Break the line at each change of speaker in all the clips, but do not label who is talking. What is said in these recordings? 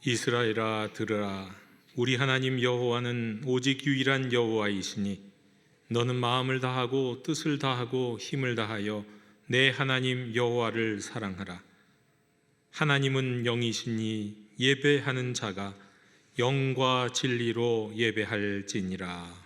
이스라엘아 들으라. 우리 하나님 여호와는 오직 유일한 여호와이시니 너는 마음을 다하고 뜻을 다하고 힘을 다하여 내 하나님 여호와를 사랑하라. 하나님은 영이시니 예배하는 자가 영과 진리로 예배할지니라.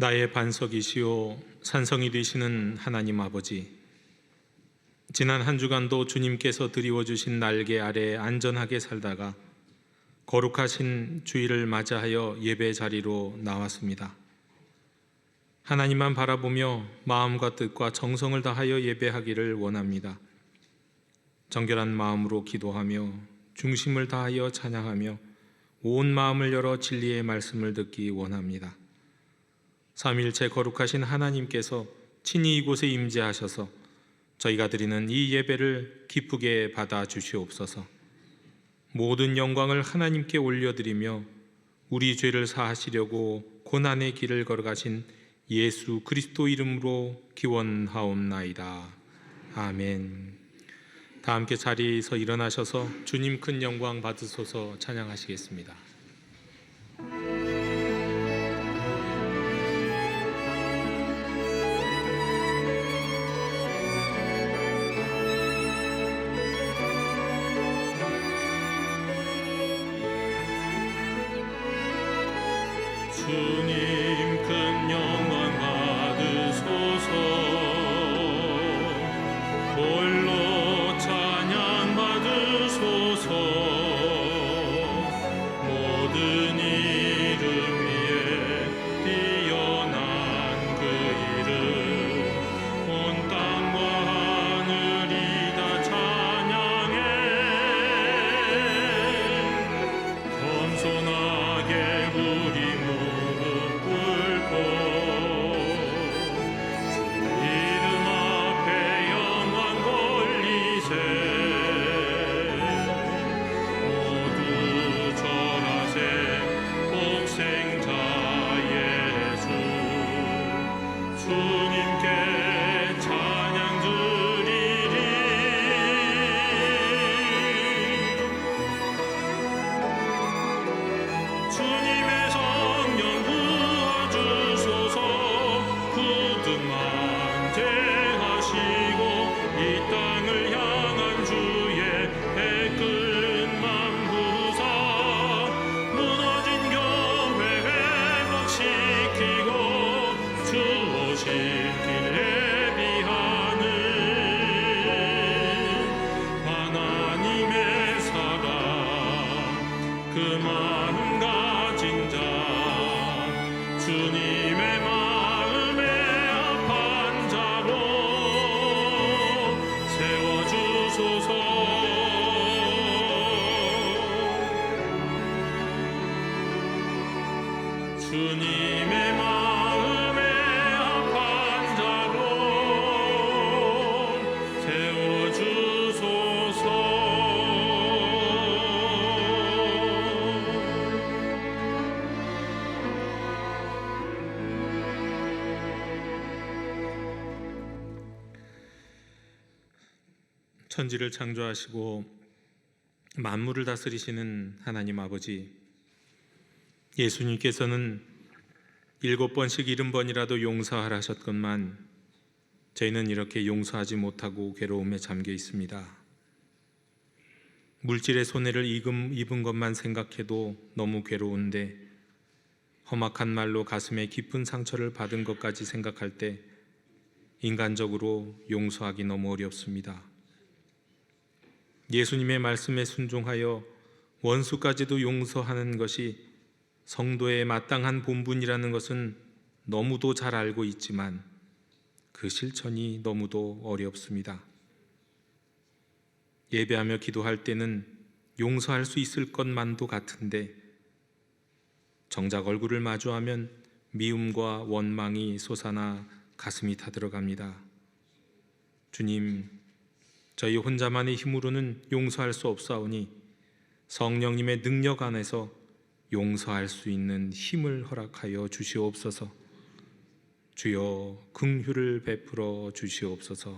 나의 반석이시오 산성이 되시는 하나님 아버지, 지난 한 주간도 주님께서 드리워주신 날개 아래 안전하게 살다가 거룩하신 주일을 맞이하여 예배 자리로 나왔습니다. 하나님만 바라보며 마음과 뜻과 정성을 다하여 예배하기를 원합니다. 정결한 마음으로 기도하며 중심을 다하여 찬양하며 온 마음을 열어 진리의 말씀을 듣기 원합니다. 삼위일체 거룩하신 하나님께서 친히 이곳에 임재하셔서 저희가 드리는 이 예배를 기쁘게 받아 주시옵소서. 모든 영광을 하나님께 올려드리며 우리 죄를 사하시려고 고난의 길을 걸어가신 예수 그리스도 이름으로 기원하옵나이다. 아멘. 다 함께 자리에서 일어나셔서 주님 큰 영광 받으소서 찬양하시겠습니다.
주님 큰 영광 받으소서. 홀로 찬양 받으소서. 모든 이름 위에 뛰어난 그 이름, 온 땅과 하늘이 다 찬양해. 겸손하게 우리 무릎 꿇고 주 이름 앞에 영광 돌리세. 모두 절하세 복생자 예수. 주님께 찬양 드리리. 주님의 성령 부어주소서. 굳은 만제하시고 이 땅을 향한 주의 배끝 만부사. 무너진 교회 회복시키고 주 오실 길 예비하는 하나님의 사랑, 그 마음 가진 자. 주님의 마음에 합한 자로 세워주소서. 주님의 마음에 합한 자로 세워주소서.
천지를 창조하시고 만물을 다스리시는 하나님 아버지, 예수님께서는 7번씩 70번이라도 용서하라 하셨건만 저희는 이렇게 용서하지 못하고 괴로움에 잠겨 있습니다. 물질의 손해를 입은 것만 생각해도 너무 괴로운데 험악한 말로 가슴에 깊은 상처를 받은 것까지 생각할 때 인간적으로 용서하기 너무 어렵습니다. 예수님의 말씀에 순종하여 원수까지도 용서하는 것이 성도의 마땅한 본분이라는 것은 너무도 잘 알고 있지만 그 실천이 너무도 어렵습니다. 예배하며 기도할 때는 용서할 수 있을 것만도 같은데 정작 얼굴을 마주하면 미움과 원망이 솟아나 가슴이 타들어갑니다. 주님, 저희 혼자만의 힘으로는 용서할 수 없사오니 성령님의 능력 안에서 용서할 수 있는 힘을 허락하여 주시옵소서. 주여 긍휼을 베풀어 주시옵소서.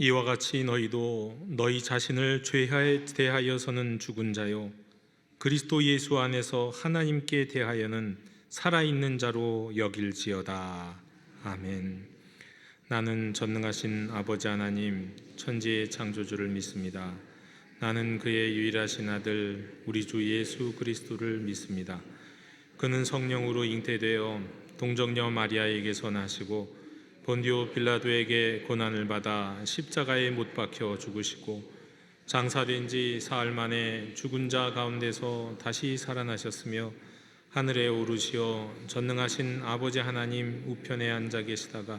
이와 같이 너희도 너희 자신을 죄에 대하여서는 죽은 자요 그리스도 예수 안에서 하나님께 대하여는 살아있는 자로 여길지어다. 아멘. 나는 전능하신 아버지 하나님 천지의 창조주를 믿습니다. 나는 그의 유일하신 아들 우리 주 예수 그리스도를 믿습니다. 그는 성령으로 잉태되어 동정녀 마리아에게서 나시고 본디오 빌라도에게 고난을 받아 십자가에 못 박혀 죽으시고 장사된 지 사흘 만에 죽은 자 가운데서 다시 살아나셨으며 하늘에 오르시어 전능하신 아버지 하나님 우편에 앉아 계시다가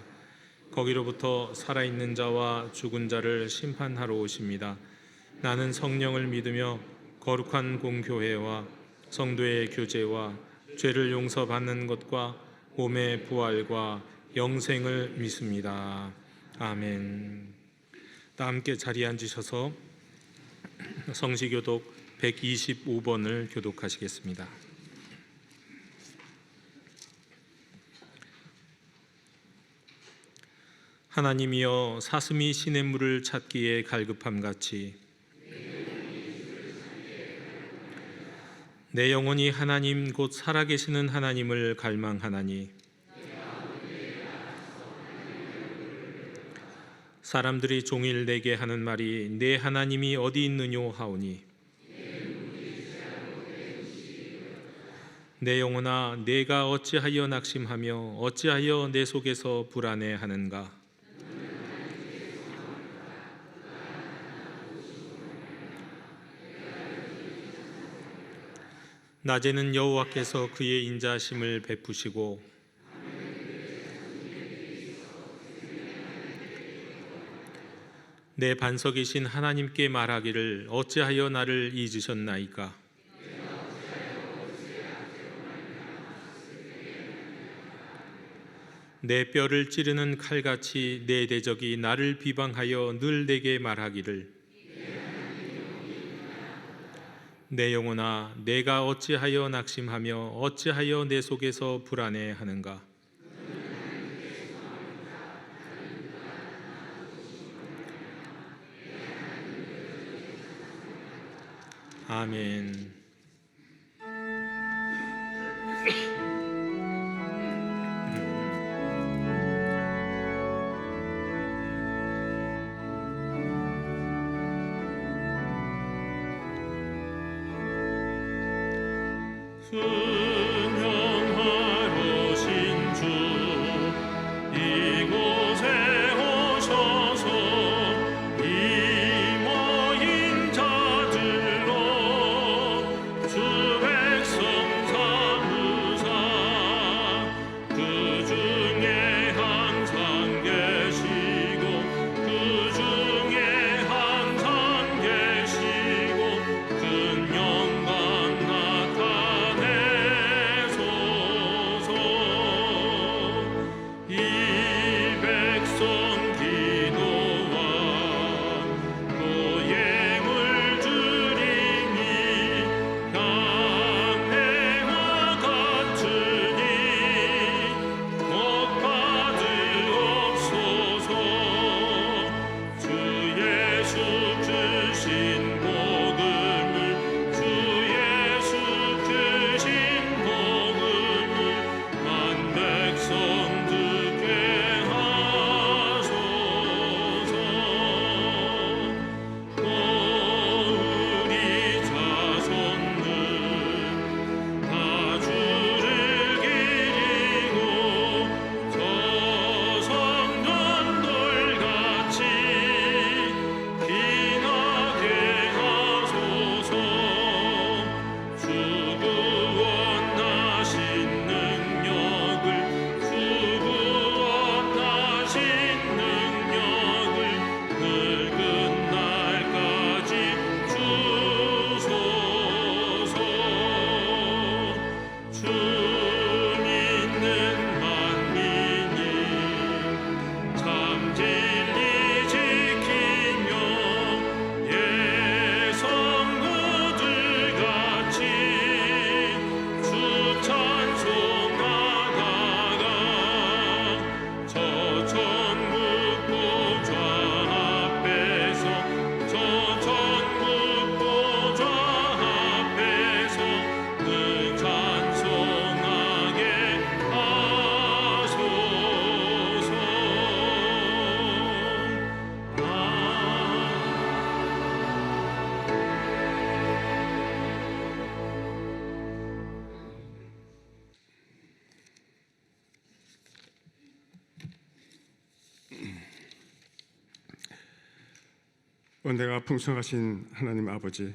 거기로부터 살아있는 자와 죽은 자를 심판하러 오십니다. 나는 성령을 믿으며 거룩한 공교회와 성도의 교제와 죄를 용서받는 것과 몸의 부활과 영생을 믿습니다. 아멘. 다 함께 자리에 앉으셔서 성시교독 125번을 교독하시겠습니다. 하나님이여 사슴이 시냇물을 찾기에 갈급함같이 내 영혼이 하나님 곧 살아계시는 하나님을 갈망하나니 사람들이 종일 내게 하는 말이 내 하나님이 어디 있느뇨 하오니 내 영혼아 내가 어찌하여 낙심하며 어찌하여 내 속에서 불안해하는가. 낮에는 여호와께서 그의 인자하심을 베푸시고 내 반석이신 하나님께 말하기를 어찌하여 나를 잊으셨나이까. 내 뼈를 찌르는 칼같이 내 대적이 나를 비방하여 늘 내게 말하기를 내 영혼아 내가 어찌하여 낙심하며 어찌하여 내 속에서 불안해하는가. 아멘.
순영하러 신주 이곳에 오셔서 이 모인 자들로 주 백성 삼으사 그 중에 항상 계시고 그 중에 항상 계시고 큰 영광 나타내소서. 이 백성 기도와 고행을 드리니 향내와 같으니 복 받으옵소서. 주 예수 주신 복음을 주 예수 주신 복음을 만 백성 듣게 하소서. 또 우리 자손들 다 주를 기리고 저 성전돌같이 빛나게 하소서. 주 구원하신 능력을 주 구원하신 능력을 늙은 날까지 주소서. 주 믿는 만민이 참 진리 지키며 예성구들같이 주 찬송하다가 저 천국 보좌 앞에서 저 천국 보좌 앞에서 늘 찬송하게 하소서.
은혜가 풍성하신 하나님 아버지,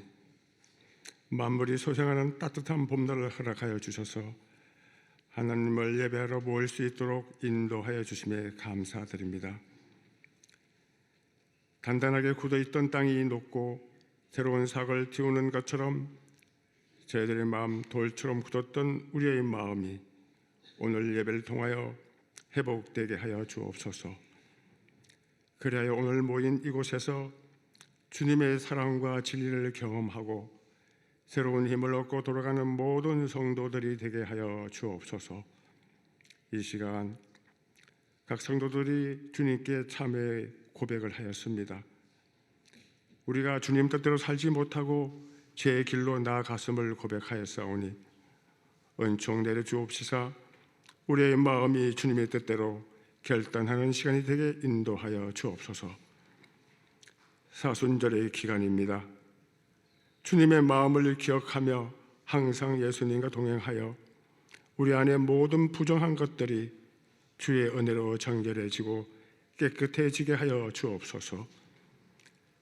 만물이 소생하는 따뜻한 봄날을 허락하여 주셔서 하나님을 예배하러 모일 수 있도록 인도하여 주심에 감사드립니다. 단단하게 굳어있던 땅이 녹고 새로운 삭을 틔우는 것처럼 저희들의 마음 돌처럼 굳었던 우리의 마음이 오늘 예배를 통하여 회복되게 하여 주옵소서. 그리하여 오늘 모인 이곳에서 주님의 사랑과 진리를 경험하고 새로운 힘을 얻고 돌아가는 모든 성도들이 되게 하여 주옵소서. 이 시간 각 성도들이 주님께 참회 고백을 하였습니다. 우리가 주님 뜻대로 살지 못하고 제 길로 나아갔음을 고백하였사오니 은총 내려 주옵시사 우리의 마음이 주님의 뜻대로 결단하는 시간이 되게 인도하여 주옵소서. 사순절의 기간입니다. 주님의 마음을 기억하며 항상 예수님과 동행하여 우리 안에 모든 부정한 것들이 주의 은혜로 정결해지고 깨끗해지게 하여 주옵소서.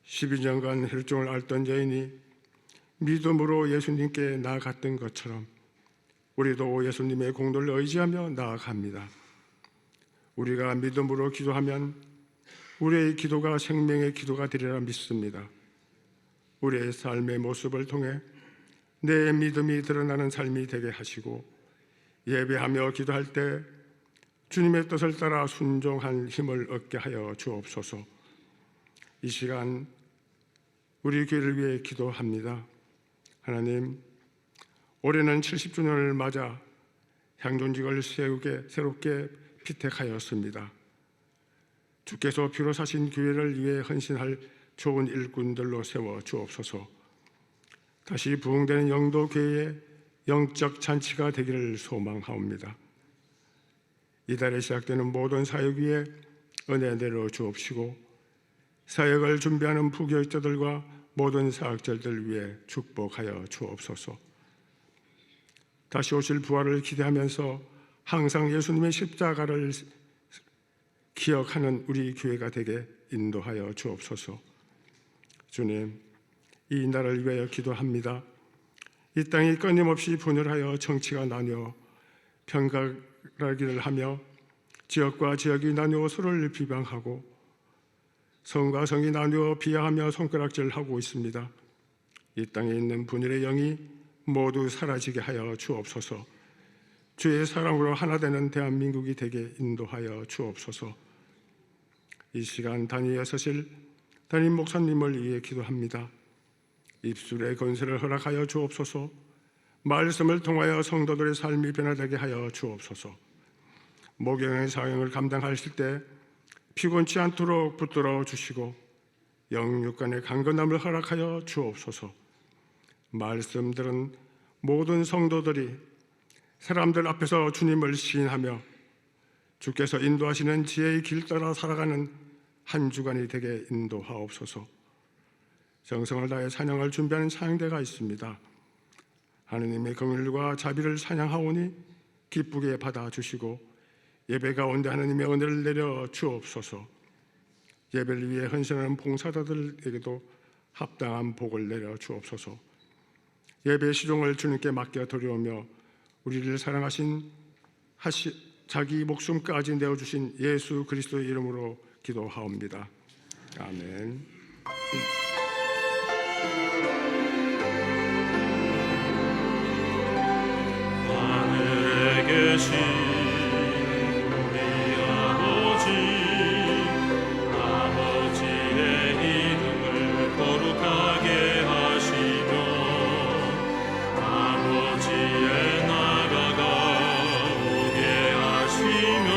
12년간 혈종을 앓던 여인이 믿음으로 예수님께 나아갔던 것처럼 우리도 예수님의 공로를 의지하며 나아갑니다. 우리가 믿음으로 기도하면 우리의 기도가 생명의 기도가 되리라 믿습니다. 우리의 삶의 모습을 통해 내 믿음이 드러나는 삶이 되게 하시고 예배하며 기도할 때 주님의 뜻을 따라 순종한 힘을 얻게 하여 주옵소서. 이 시간 우리 교회를 위해 기도합니다. 하나님, 올해는 70주년을 맞아 향존직을 새롭게 피택하였습니다. 주께서 피로 사신 교회를 위해 헌신할 좋은 일꾼들로 세워 주옵소서. 다시 부흥되는 영도교회의 영적 잔치가 되기를 소망하옵니다. 이달에 시작되는 모든 사역 위에 은혜 내려 주옵시고 사역을 준비하는 부교육자들과 모든 사역자들 위해 축복하여 주옵소서. 다시 오실 부활을 기대하면서 항상 예수님의 십자가를 기억하는 우리 교회가 되게 인도하여 주옵소서. 주님, 이 나라를 위하여 기도합니다. 이 땅이 끊임없이 분열하여 정치가 나뉘어 편가르기를 하며 지역과 지역이 나뉘어 서로를 비방하고 성과 성이 나뉘어 비하하며 손가락질하고 있습니다. 이 땅에 있는 분열의 영이 모두 사라지게 하여 주옵소서. 주의 사랑으로 하나 되는 대한민국이 되게 인도하여 주옵소서. 이 시간 단위에 서실 담임 목사님을 위해 기도합니다. 입술의 건설을 허락하여 주옵소서. 말씀을 통하여 성도들의 삶이 변화되게 하여 주옵소서. 목양의 사역을 감당하실 때 피곤치 않도록 붙들어 주시고 영육간의 강건함을 허락하여 주옵소서. 말씀들은 모든 성도들이 사람들 앞에서 주님을 시인하며 주께서 인도하시는 지혜의 길 따라 살아가는 한 주간이 되게 인도하옵소서. 정성을 다해 찬양을 준비하는 찬양대가 있습니다. 하느님의 긍휼과 자비를 찬양하오니 기쁘게 받아주시고 예배 가운데 하느님의 은혜를 내려 주옵소서. 예배를 위해 헌신하는 봉사자들에게도 합당한 복을 내려 주옵소서. 예배 시종을 주님께 맡겨 드리오며 우리를 사랑하신 자기 목숨까지 내어주신 예수 그리스도의 이름으로 기도하옵니다. 아멘.
하늘에 계신 우리 아버지의 이름을 거룩하게 하시며 아버지의 나라가 오게 하시며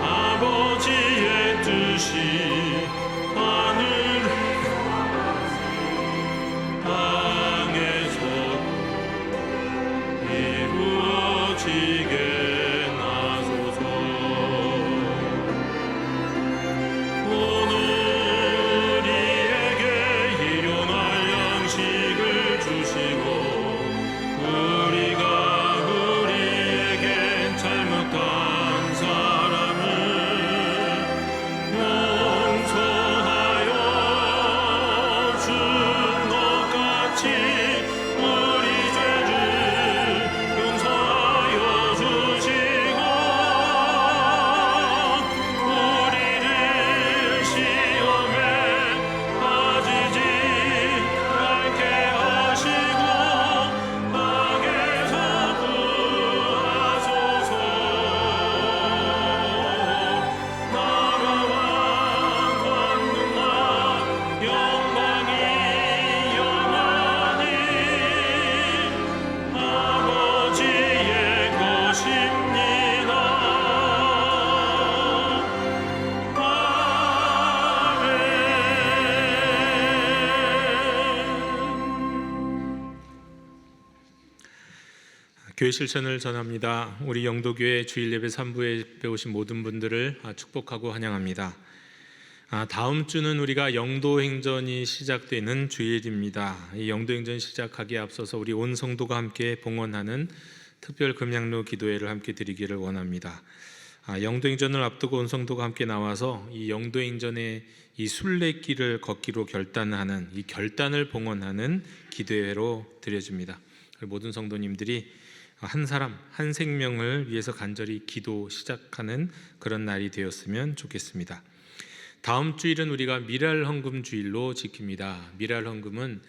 아버지의 뜻이 땅에서 이루어지게 나소서. 오늘 우리에게 일용할 양식을 주시고 우리가 우리에게 잘못한 사람을 용서하여 준 것 같이 우리 죄를 용서하여 주시고 우리를 시험에 빠지지 않게 하시고 악에서 구하소서. 나라와 권능과 영광이 영원히 아버지의 것입니다. 아멘.
교회 실천을 전합니다. 우리 영도교회 주일 예배 3부에 배우신 모든 분들을 축복하고 환영합니다. 다음 주는 우리가 영도행전이 시작되는 주일입니다. 이 영도행전 시작하기에 앞서서 우리 온 성도가 함께 봉헌하는 특별 금양로 기도회를 함께 드리기를 원합니다. 영도행전을 앞두고 온 성도가 함께 나와서 이 영도행전의 이 순례길을 걷기로 결단하는 이 결단을 봉헌하는 기도회로 드려집니다. 모든 성도님들이 한 사람 한 생명을 위해서 간절히 기도 시작하는 그런 날이 되었으면 좋겠습니다. 다음 주일은 우리가 미랄 헌금 주일로 지킵니다. 미랄 헌금은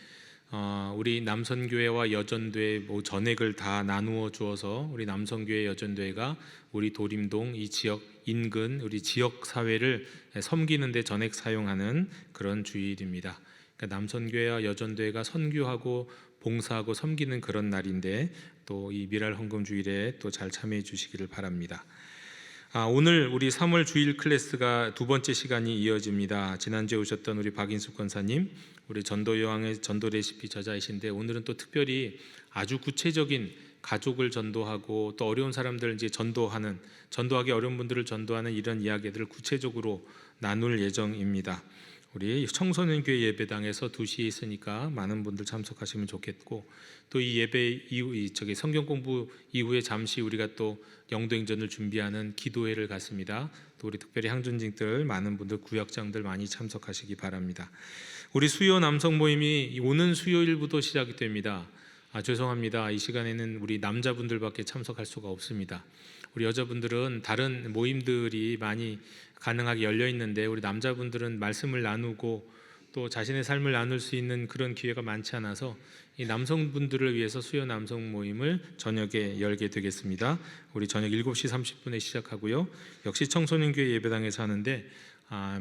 우리 남선교회와 여전교회 전액을 다 나누어 주어서 우리 남선교회 여전교회가 우리 도림동 이 지역 인근 우리 지역 사회를 섬기는 데 전액 사용하는 그런 주일입니다. 그러니까 남선교회와 여전교회가 선교하고 봉사하고 섬기는 그런 날인데 또 이 미랄 헌금 주일에 또 잘 참여해 주시기를 바랍니다. 오늘 우리 3월 주일 클래스가 두 번째 시간이 이어집니다. 지난주에 오셨던 우리 박인숙 권사님, 우리 전도여왕의 전도 레시피 저자이신데 오늘은 또 특별히 아주 구체적인 가족을 전도하고 또 어려운 사람들 이제 전도하기 어려운 분들을 전도하는 이런 이야기들을 구체적으로 나눌 예정입니다. 우리 청소년교회 예배당에서 2시에 있으니까 많은 분들 참석하시면 좋겠고, 또 이 예배 이후 성경 공부 이후에 잠시 우리가 또 영도행전을 준비하는 기도회를 갖습니다. 또 우리 특별히 향전직들 많은 분들 구역장들 많이 참석하시기 바랍니다. 우리 수요 남성 모임이 오는 수요일부터 시작이 됩니다. 죄송합니다. 이 시간에는 우리 남자분들밖에 참석할 수가 없습니다. 우리 여자분들은 다른 모임들이 많이 가능하게 열려 있는데 우리 남자분들은 말씀을 나누고 또 자신의 삶을 나눌 수 있는 그런 기회가 많지 않아서 이 남성분들을 위해서 수요 남성 모임을 저녁에 열게 되겠습니다. 우리 저녁 7시 30분에 시작하고요. 역시 청소년교회 예배당에서 하는데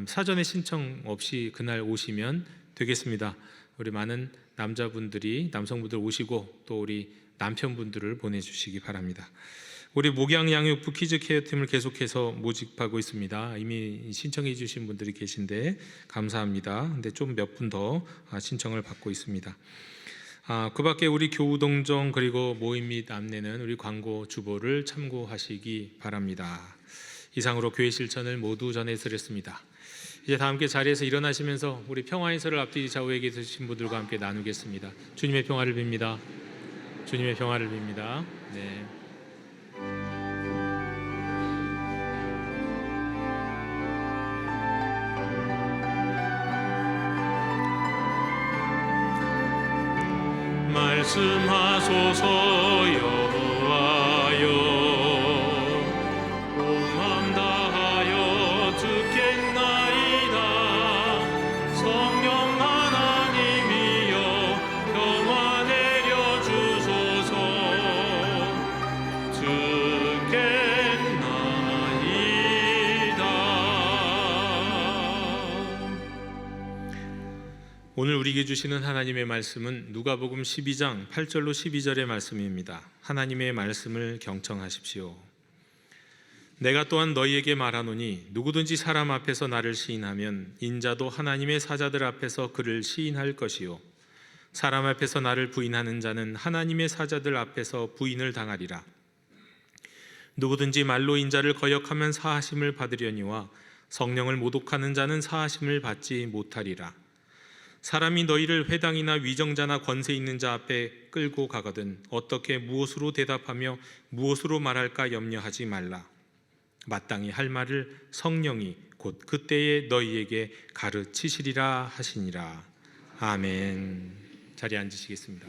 사전에 신청 없이 그날 오시면 되겠습니다. 우리 많은 남성분들 오시고 또 우리 남편분들을 보내주시기 바랍니다. 우리 목양 양육부 키즈 케어 팀을 계속해서 모집하고 있습니다. 이미 신청해 주신 분들이 계신데 감사합니다. 근데 좀 몇 분 더 신청을 받고 있습니다. 그 밖에 우리 교우동정 그리고 모임 및 안내는 우리 광고 주보를 참고하시기 바랍니다. 이상으로 교회 실천을 모두 전해드렸습니다. 이제 다 함께 자리에서 일어나시면서 우리 평화인설을 앞뒤 좌우에 계신 분들과 함께 나누겠습니다. 주님의 평화를 빕니다. 주님의 평화를 빕니다. 네.
말씀하소서 여호와여, 온 마음 다하여 듣겠나이다. 성령 하나님이여 평화 내려 주소서.
오늘 우리에게 주시는 하나님의 말씀은 누가복음 12장 8절로 12절의 말씀입니다. 하나님의 말씀을 경청하십시오. 내가 또한 너희에게 말하노니 누구든지 사람 앞에서 나를 시인하면 인자도 하나님의 사자들 앞에서 그를 시인할 것이요 사람 앞에서 나를 부인하는 자는 하나님의 사자들 앞에서 부인을 당하리라. 누구든지 말로 인자를 거역하면 사하심을 받으려니와 성령을 모독하는 자는 사하심을 받지 못하리라. 사람이 너희를 회당이나 위정자나 권세 있는 자 앞에 끌고 가거든 어떻게 무엇으로 대답하며 무엇으로 말할까 염려하지 말라. 마땅히 할 말을 성령이 곧 그때에 너희에게 가르치시리라 하시니라. 아멘. 자리에 앉으시겠습니다.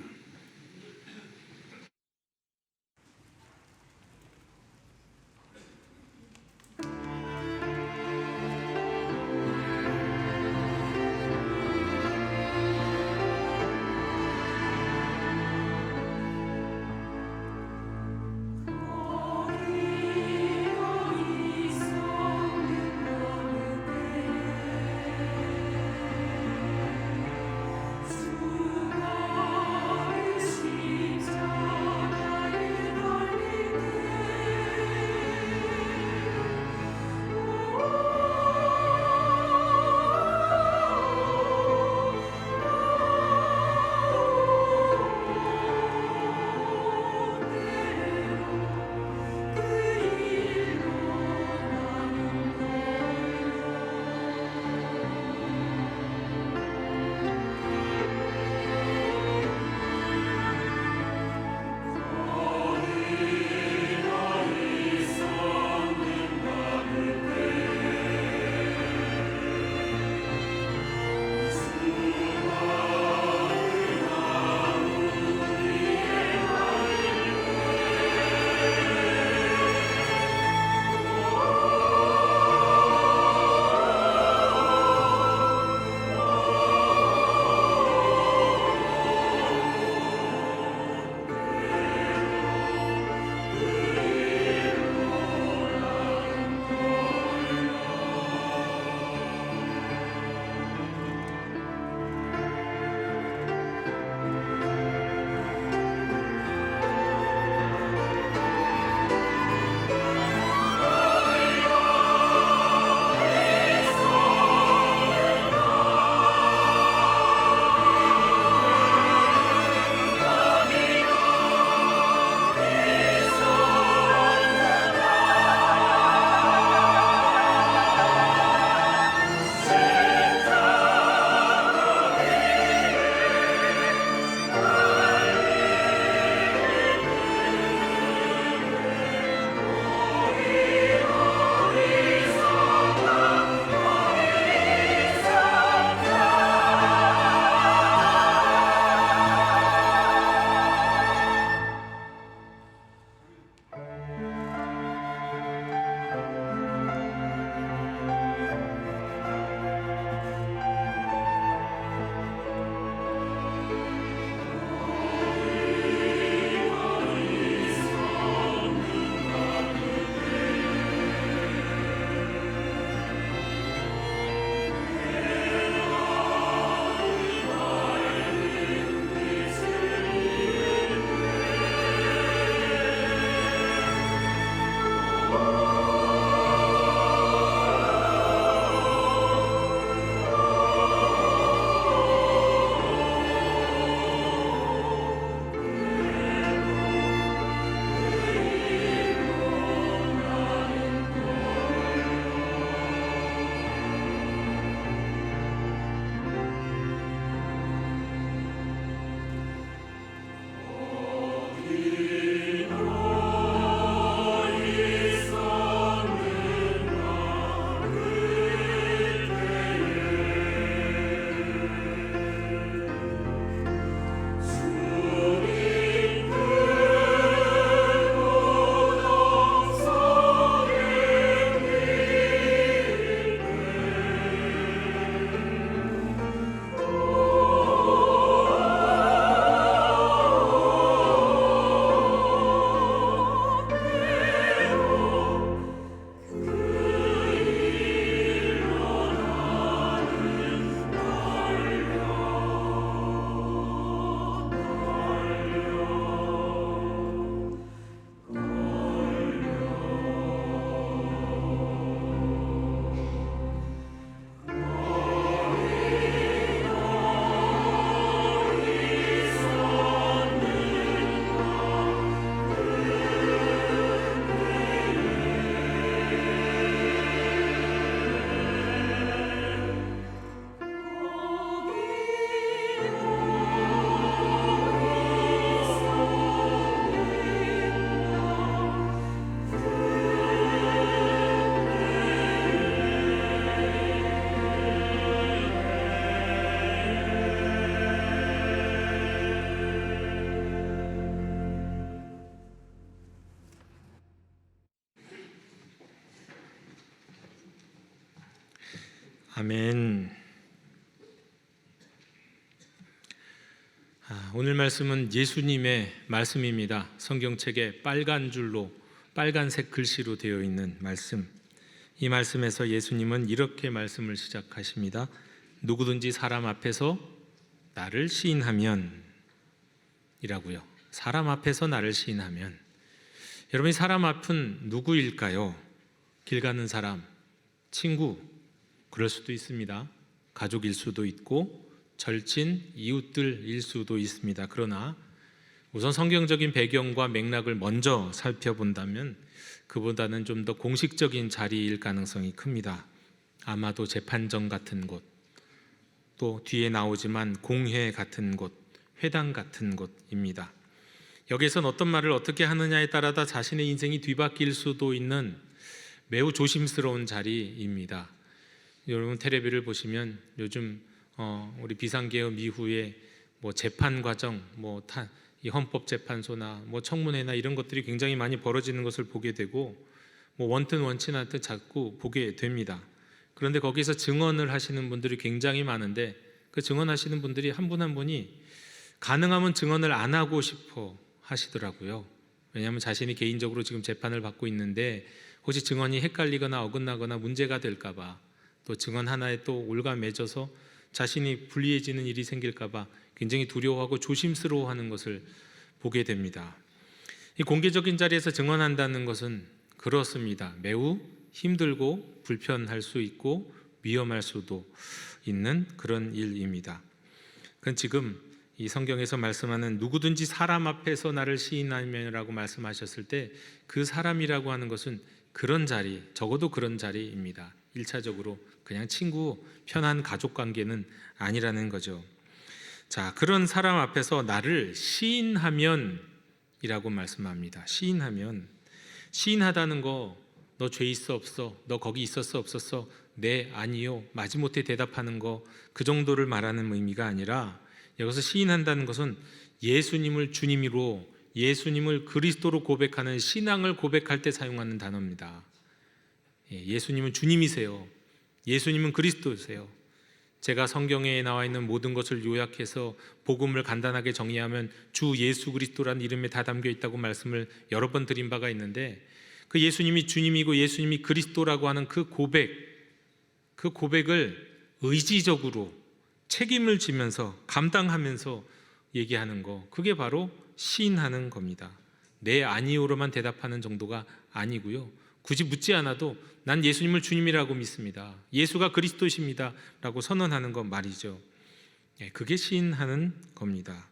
아멘. 오늘 말씀은 예수님의 말씀입니다. 성경책에 빨간 줄로 빨간색 글씨로 되어 있는 말씀. 이 말씀에서 예수님은 이렇게 말씀을 시작하십니다. 누구든지 사람 앞에서 나를 시인하면 이라고요. 사람 앞에서 나를 시인하면. 여러분이 사람 앞은 누구일까요? 길 가는 사람, 친구, 그럴 수도 있습니다. 가족일 수도 있고 절친, 이웃들일 수도 있습니다. 그러나 우선 성경적인 배경과 맥락을 먼저 살펴본다면 그보다는 좀 더 공식적인 자리일 가능성이 큽니다. 아마도 재판정 같은 곳, 또 뒤에 나오지만 공회 같은 곳, 회당 같은 곳입니다. 여기에선 어떤 말을 어떻게 하느냐에 따라 다 자신의 인생이 뒤바뀔 수도 있는 매우 조심스러운 자리입니다. 여러분 텔레비를 보시면 요즘 우리 비상계엄 이후에 재판 과정, 이 헌법재판소나 청문회나 이런 것들이 굉장히 많이 벌어지는 것을 보게 되고 원튼 원치 않든 자꾸 보게 됩니다. 그런데 거기서 증언을 하시는 분들이 굉장히 많은데 그 증언하시는 분들이 한 분 한 분이 가능하면 증언을 안 하고 싶어 하시더라고요. 왜냐하면 자신이 개인적으로 지금 재판을 받고 있는데 혹시 증언이 헷갈리거나 어긋나거나 문제가 될까 봐, 또 증언 하나에 또 올가매져서 자신이 불리해지는 일이 생길까 봐 굉장히 두려워하고 조심스러워하는 것을 보게 됩니다. 이 공개적인 자리에서 증언한다는 것은 그렇습니다. 매우 힘들고 불편할 수 있고 위험할 수도 있는 그런 일입니다. 그건 지금 이 성경에서 말씀하는 누구든지 사람 앞에서 나를 시인하면이라고 말씀하셨을 때 그 사람이라고 하는 것은 그런 자리, 적어도 그런 자리입니다. 1차적으로 그냥 친구, 편한 가족 관계는 아니라는 거죠. 자, 그런 사람 앞에서 나를 시인하면 이라고 말씀합니다. 시인하면, 시인하다는 거 너 죄 있어 없어? 너 거기 있었어 없었어? 네, 아니요, 마지못해 대답하는 거, 그 정도를 말하는 의미가 아니라 여기서 시인한다는 것은 예수님을 주님으로, 예수님을 그리스도로 고백하는 신앙을 고백할 때 사용하는 단어입니다. 예수님은 주님이세요. 예수님은 그리스도세요. 제가 성경에 나와 있는 모든 것을 요약해서 복음을 간단하게 정리하면 주 예수 그리스도라는 이름에 다 담겨 있다고 말씀을 여러 번 드린 바가 있는데, 그 예수님이 주님이고 예수님이 그리스도라고 하는 그 고백을 의지적으로 책임을 지면서 감당하면서 얘기하는 거, 그게 바로 시인하는 겁니다. 네, 아니요로만 대답하는 정도가 아니고요, 굳이 묻지 않아도 난 예수님을 주님이라고 믿습니다, 예수가 그리스도십니다 라고 선언하는 것 말이죠. 그게 시인하는 겁니다.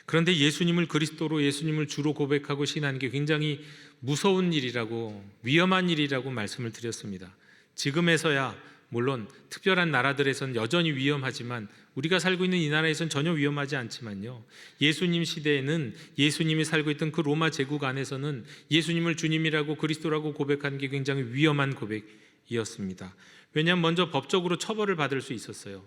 그런데 예수님을 그리스도로, 예수님을 주로 고백하고 시인하는 게 굉장히 무서운 일이라고, 위험한 일이라고 말씀을 드렸습니다. 지금에서야 물론 특별한 나라들에서는 여전히 위험하지만 우리가 살고 있는 이 나라에서는 전혀 위험하지 않지만요, 예수님 시대에는 예수님이 살고 있던 그 로마 제국 안에서는 예수님을 주님이라고 그리스도라고 고백하는 게 굉장히 위험한 고백이었습니다. 왜냐하면 먼저 법적으로 처벌을 받을 수 있었어요.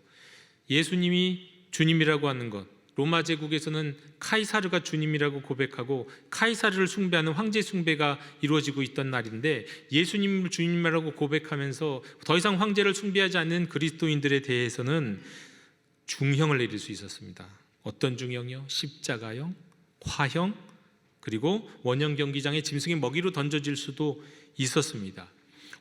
예수님이 주님이라고 하는 것, 로마 제국에서는 카이사르가 주님이라고 고백하고 카이사르를 숭배하는 황제 숭배가 이루어지고 있던 날인데, 예수님을 주님이라고 고백하면서 더 이상 황제를 숭배하지 않는 그리스도인들에 대해서는 중형을 내릴 수 있었습니다. 어떤 중형이요? 십자가형, 화형, 그리고 원형 경기장에 짐승의 먹이로 던져질 수도 있었습니다.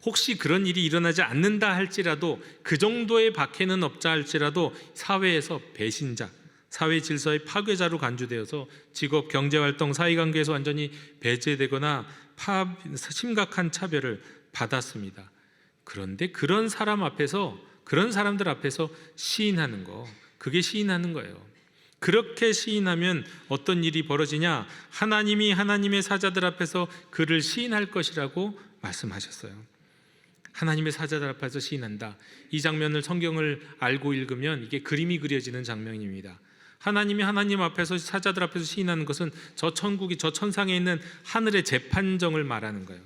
혹시 그런 일이 일어나지 않는다 할지라도, 그 정도의 박해는 없자 할지라도 사회에서 배신자, 사회 질서의 파괴자로 간주되어서 직업, 경제활동, 사회관계에서 완전히 배제되거나 심각한 차별을 받았습니다. 그런데 그런 사람 앞에서, 그런 사람들 앞에서 시인하는 거, 그게 시인하는 거예요. 그렇게 시인하면 어떤 일이 벌어지냐? 하나님이 하나님의 사자들 앞에서 그를 시인할 것이라고 말씀하셨어요. 하나님의 사자들 앞에서 시인한다. 이 장면을 성경을 알고 읽으면 이게 그림이 그려지는 장면입니다. 하나님이 하나님 앞에서, 사자들 앞에서 시인하는 것은 저 천국이, 저 천상에 있는 하늘의 재판정을 말하는 거예요.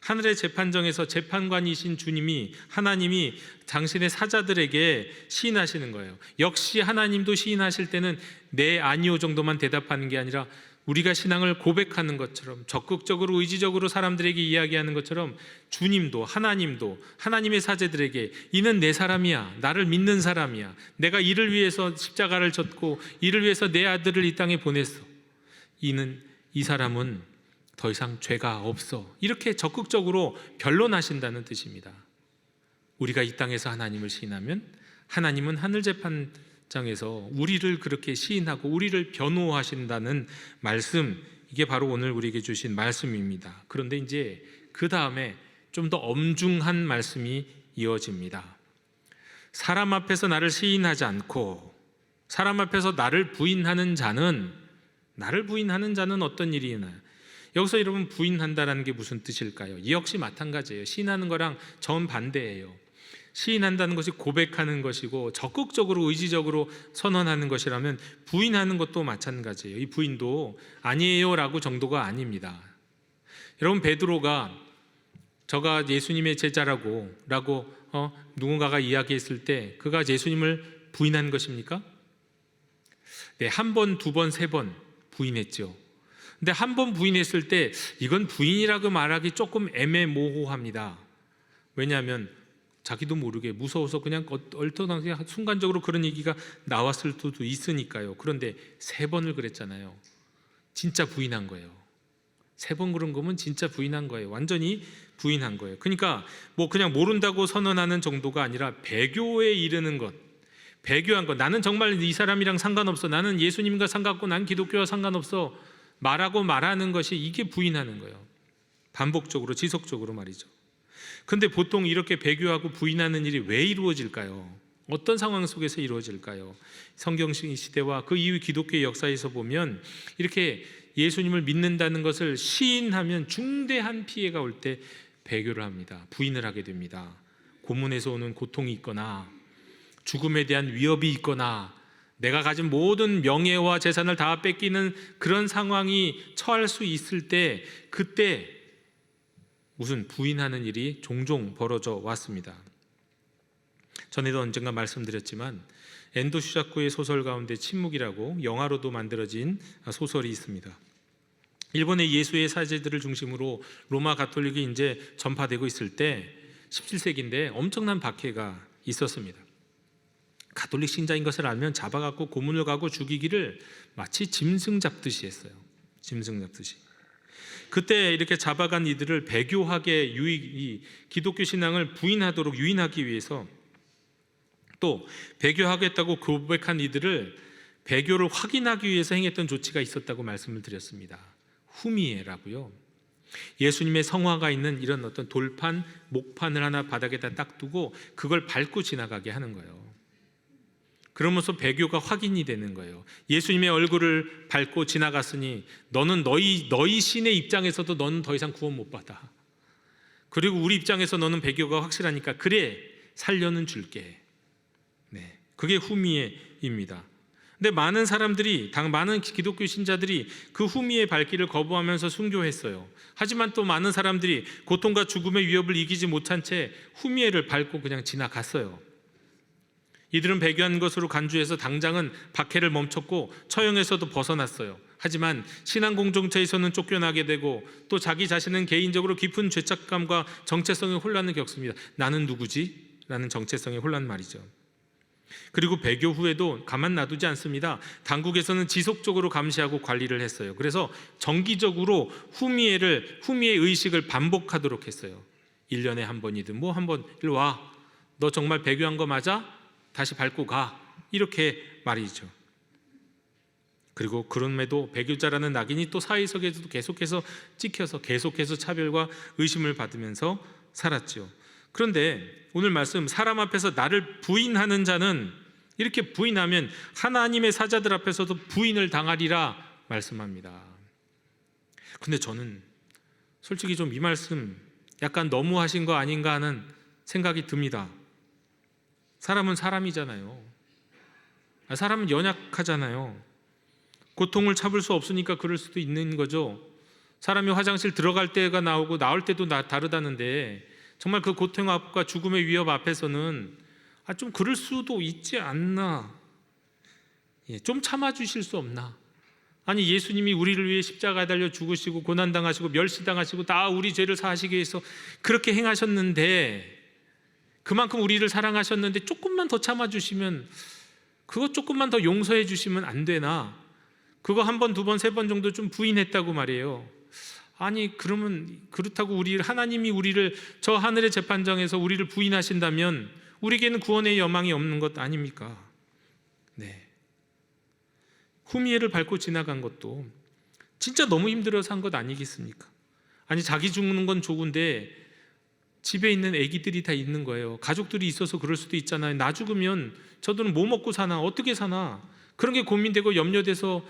하늘의 재판정에서 재판관이신 주님이, 하나님이 당신의 사자들에게 시인하시는 거예요. 역시 하나님도 시인하실 때는 네, 아니요 정도만 대답하는 게 아니라 우리가 신앙을 고백하는 것처럼 적극적으로 의지적으로 사람들에게 이야기하는 것처럼 주님도 하나님도 하나님의 사제들에게 이는 내 사람이야, 나를 믿는 사람이야, 내가 이를 위해서 십자가를 졌고 이를 위해서 내 아들을 이 땅에 보냈어, 이 사람은 더 이상 죄가 없어, 이렇게 적극적으로 변론하신다는 뜻입니다. 우리가 이 땅에서 하나님을 시인하면 하나님은 하늘재판장에서 우리를 그렇게 시인하고 우리를 변호하신다는 말씀, 이게 바로 오늘 우리에게 주신 말씀입니다. 그런데 이제 그 다음에 좀 더 엄중한 말씀이 이어집니다. 사람 앞에서 나를 시인하지 않고 사람 앞에서 나를 부인하는 자는 어떤 일이 있나요? 여기서 여러분 부인한다는 게 무슨 뜻일까요? 이 역시 마찬가지예요. 시인하는 거랑 정반대예요. 시인한다는 것이 고백하는 것이고 적극적으로 의지적으로 선언하는 것이라면 부인하는 것도 마찬가지예요. 이 부인도 아니에요 라고 정도가 아닙니다. 여러분, 베드로가 저가 예수님의 제자라고 누군가가 이야기했을 때 그가 예수님을 부인한 것입니까? 네, 한 번, 두 번, 세 번 부인했죠. 근데 한 번 부인했을 때 이건 부인이라고 말하기 조금 애매모호합니다. 왜냐하면 자기도 모르게 무서워서 그냥 얼토당토 순간적으로 그런 얘기가 나왔을 수도 있으니까요. 그런데 세 번을 그랬잖아요. 진짜 부인한 거예요. 세 번 그런 거면 진짜 부인한 거예요. 완전히 부인한 거예요. 그러니까 뭐 그냥 모른다고 선언하는 정도가 아니라 배교에 이르는 것, 배교한 것. 나는 정말 이 사람이랑 상관없어, 나는 예수님과 상관없고 난 기독교와 상관없어 말하는 것이, 이게 부인하는 거예요. 반복적으로 지속적으로 말이죠. 근데 보통 이렇게 배교하고 부인하는 일이 왜 이루어질까요? 어떤 상황 속에서 이루어질까요? 성경 시대와 그 이후 기독교의 역사에서 보면 이렇게 예수님을 믿는다는 것을 시인하면 중대한 피해가 올 때 배교를 합니다. 부인을 하게 됩니다. 고문에서 오는 고통이 있거나 죽음에 대한 위협이 있거나 내가 가진 모든 명예와 재산을 다 뺏기는 그런 상황이 처할 수 있을 때, 그때 무슨 부인하는 일이 종종 벌어져 왔습니다. 전에도 언젠가 말씀드렸지만 엔도 슈자코의 소설 가운데 침묵이라고 영화로도 만들어진 소설이 있습니다. 일본의 예수의 사제들을 중심으로 로마 가톨릭이 이제 전파되고 있을 때 17세기인데 엄청난 박해가 있었습니다. 가톨릭 신자인 것을 알면 잡아갖고 고문을 가고 죽이기를 마치 짐승 잡듯이 했어요. 짐승 잡듯이. 그때 이렇게 잡아간 이들을 배교하게 기독교 신앙을 부인하도록 유인하기 위해서, 또 배교하겠다고 고백한 이들을 배교를 확인하기 위해서 행했던 조치가 있었다고 말씀을 드렸습니다. 후미에라고요. 예수님의 성화가 있는 이런 어떤 돌판, 목판을 하나 바닥에다 딱 두고 그걸 밟고 지나가게 하는 거예요. 그러면서 배교가 확인이 되는 거예요. 예수님의 얼굴을 밟고 지나갔으니 너는 너희 신의 입장에서도 너는 더 이상 구원 못 받아. 그리고 우리 입장에서 너는 배교가 확실하니까 그래, 살려는 줄게. 네, 그게 후미에입니다. 근데 많은 사람들이, 많은 기독교 신자들이 그 후미의 발길을 거부하면서 순교했어요. 하지만 또 많은 사람들이 고통과 죽음의 위협을 이기지 못한 채 후미에를 밟고 그냥 지나갔어요. 이들은 배교한 것으로 간주해서 당장은 박해를 멈췄고 처형에서도 벗어났어요. 하지만 신앙 공동체에서는 쫓겨나게 되고 또 자기 자신은 개인적으로 깊은 죄책감과 정체성의 혼란을 겪습니다. 나는 누구지? 라는 정체성의 혼란 말이죠. 그리고 배교 후에도 가만 놔두지 않습니다. 당국에서는 지속적으로 감시하고 관리를 했어요. 그래서 정기적으로 후미의 의식을 반복하도록 했어요. 1년에 한 번이든 뭐 한 번, 일로 와, 너 정말 배교한 거 맞아? 다시 밟고 가, 이렇게 말이죠. 그리고 그럼에도 배교자라는 낙인이 또 사회석에서도 계속해서 찍혀서 계속해서 차별과 의심을 받으면서 살았죠. 그런데 오늘 말씀, 사람 앞에서 나를 부인하는 자는, 이렇게 부인하면 하나님의 사자들 앞에서도 부인을 당하리라 말씀합니다. 근데 저는 솔직히 좀 이 말씀 약간 너무하신 거 아닌가 하는 생각이 듭니다. 사람은 사람이잖아요. 사람은 연약하잖아요. 고통을 참을 수 없으니까 그럴 수도 있는 거죠. 사람이 화장실 들어갈 때가 나오고 나올 때도 다르다는데 정말 그 고통과 죽음의 위협 앞에서는 좀 그럴 수도 있지 않나, 좀 참아주실 수 없나 아니 예수님이 우리를 위해 십자가에 달려 죽으시고 고난당하시고 멸시당하시고 다 우리 죄를 사하시기 위해서 그렇게 행하셨는데, 그만큼 우리를 사랑하셨는데 조금만 더 참아주시면, 그거 조금만 더 용서해 주시면 안 되나? 그거 한 번, 두 번, 세 번 정도 좀 부인했다고 말이에요. 아니 그러면 그렇다고 하나님이 우리를 저 하늘의 재판장에서 우리를 부인하신다면 우리에게는 구원의 여망이 없는 것 아닙니까? 네. 후미에를 밟고 지나간 것도 진짜 너무 힘들어서 한 것 아니겠습니까? 아니 자기 죽는 건 좋은데 집에 있는 아기들이 다 있는 거예요. 가족들이 있어서 그럴 수도 있잖아요. 나 죽으면 저들은 뭐 먹고 사나, 어떻게 사나, 그런 게 고민되고 염려돼서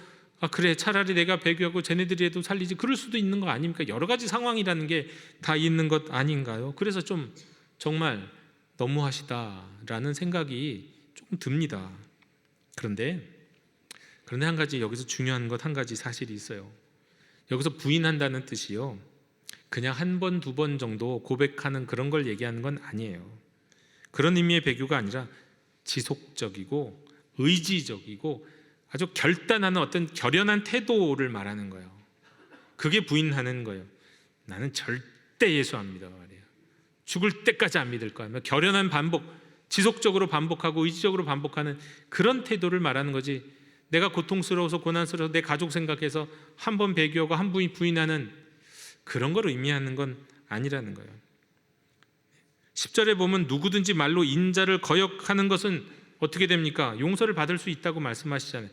그래 차라리 내가 배교하고 쟤네들이라도 살리지, 그럴 수도 있는 거 아닙니까? 여러 가지 상황이라는 게 다 있는 것 아닌가요? 그래서 좀 정말 너무하시다라는 생각이 조금 듭니다. 그런데 한 가지 여기서 중요한 것 한 가지 사실이 있어요. 여기서 부인한다는 뜻이요, 그냥 한 번, 두 번 정도 고백하는 그런 걸 얘기하는 건 아니에요. 그런 의미의 배교가 아니라 지속적이고 의지적이고 아주 결단하는 어떤 결연한 태도를 말하는 거예요. 그게 부인하는 거예요. 나는 절대 예수 안 믿어 말이에요. 죽을 때까지 안 믿을 거야. 결연한 반복, 지속적으로 반복하고 의지적으로 반복하는 그런 태도를 말하는 거지, 내가 고통스러워서 고난스러워서 내 가족 생각해서 한 번 배교하고 한 번 부인하는 그런 걸 의미하는 건 아니라는 거예요. 10절에 보면 누구든지 말로 인자를 거역하는 것은 어떻게 됩니까? 용서를 받을 수 있다고 말씀하시잖아요.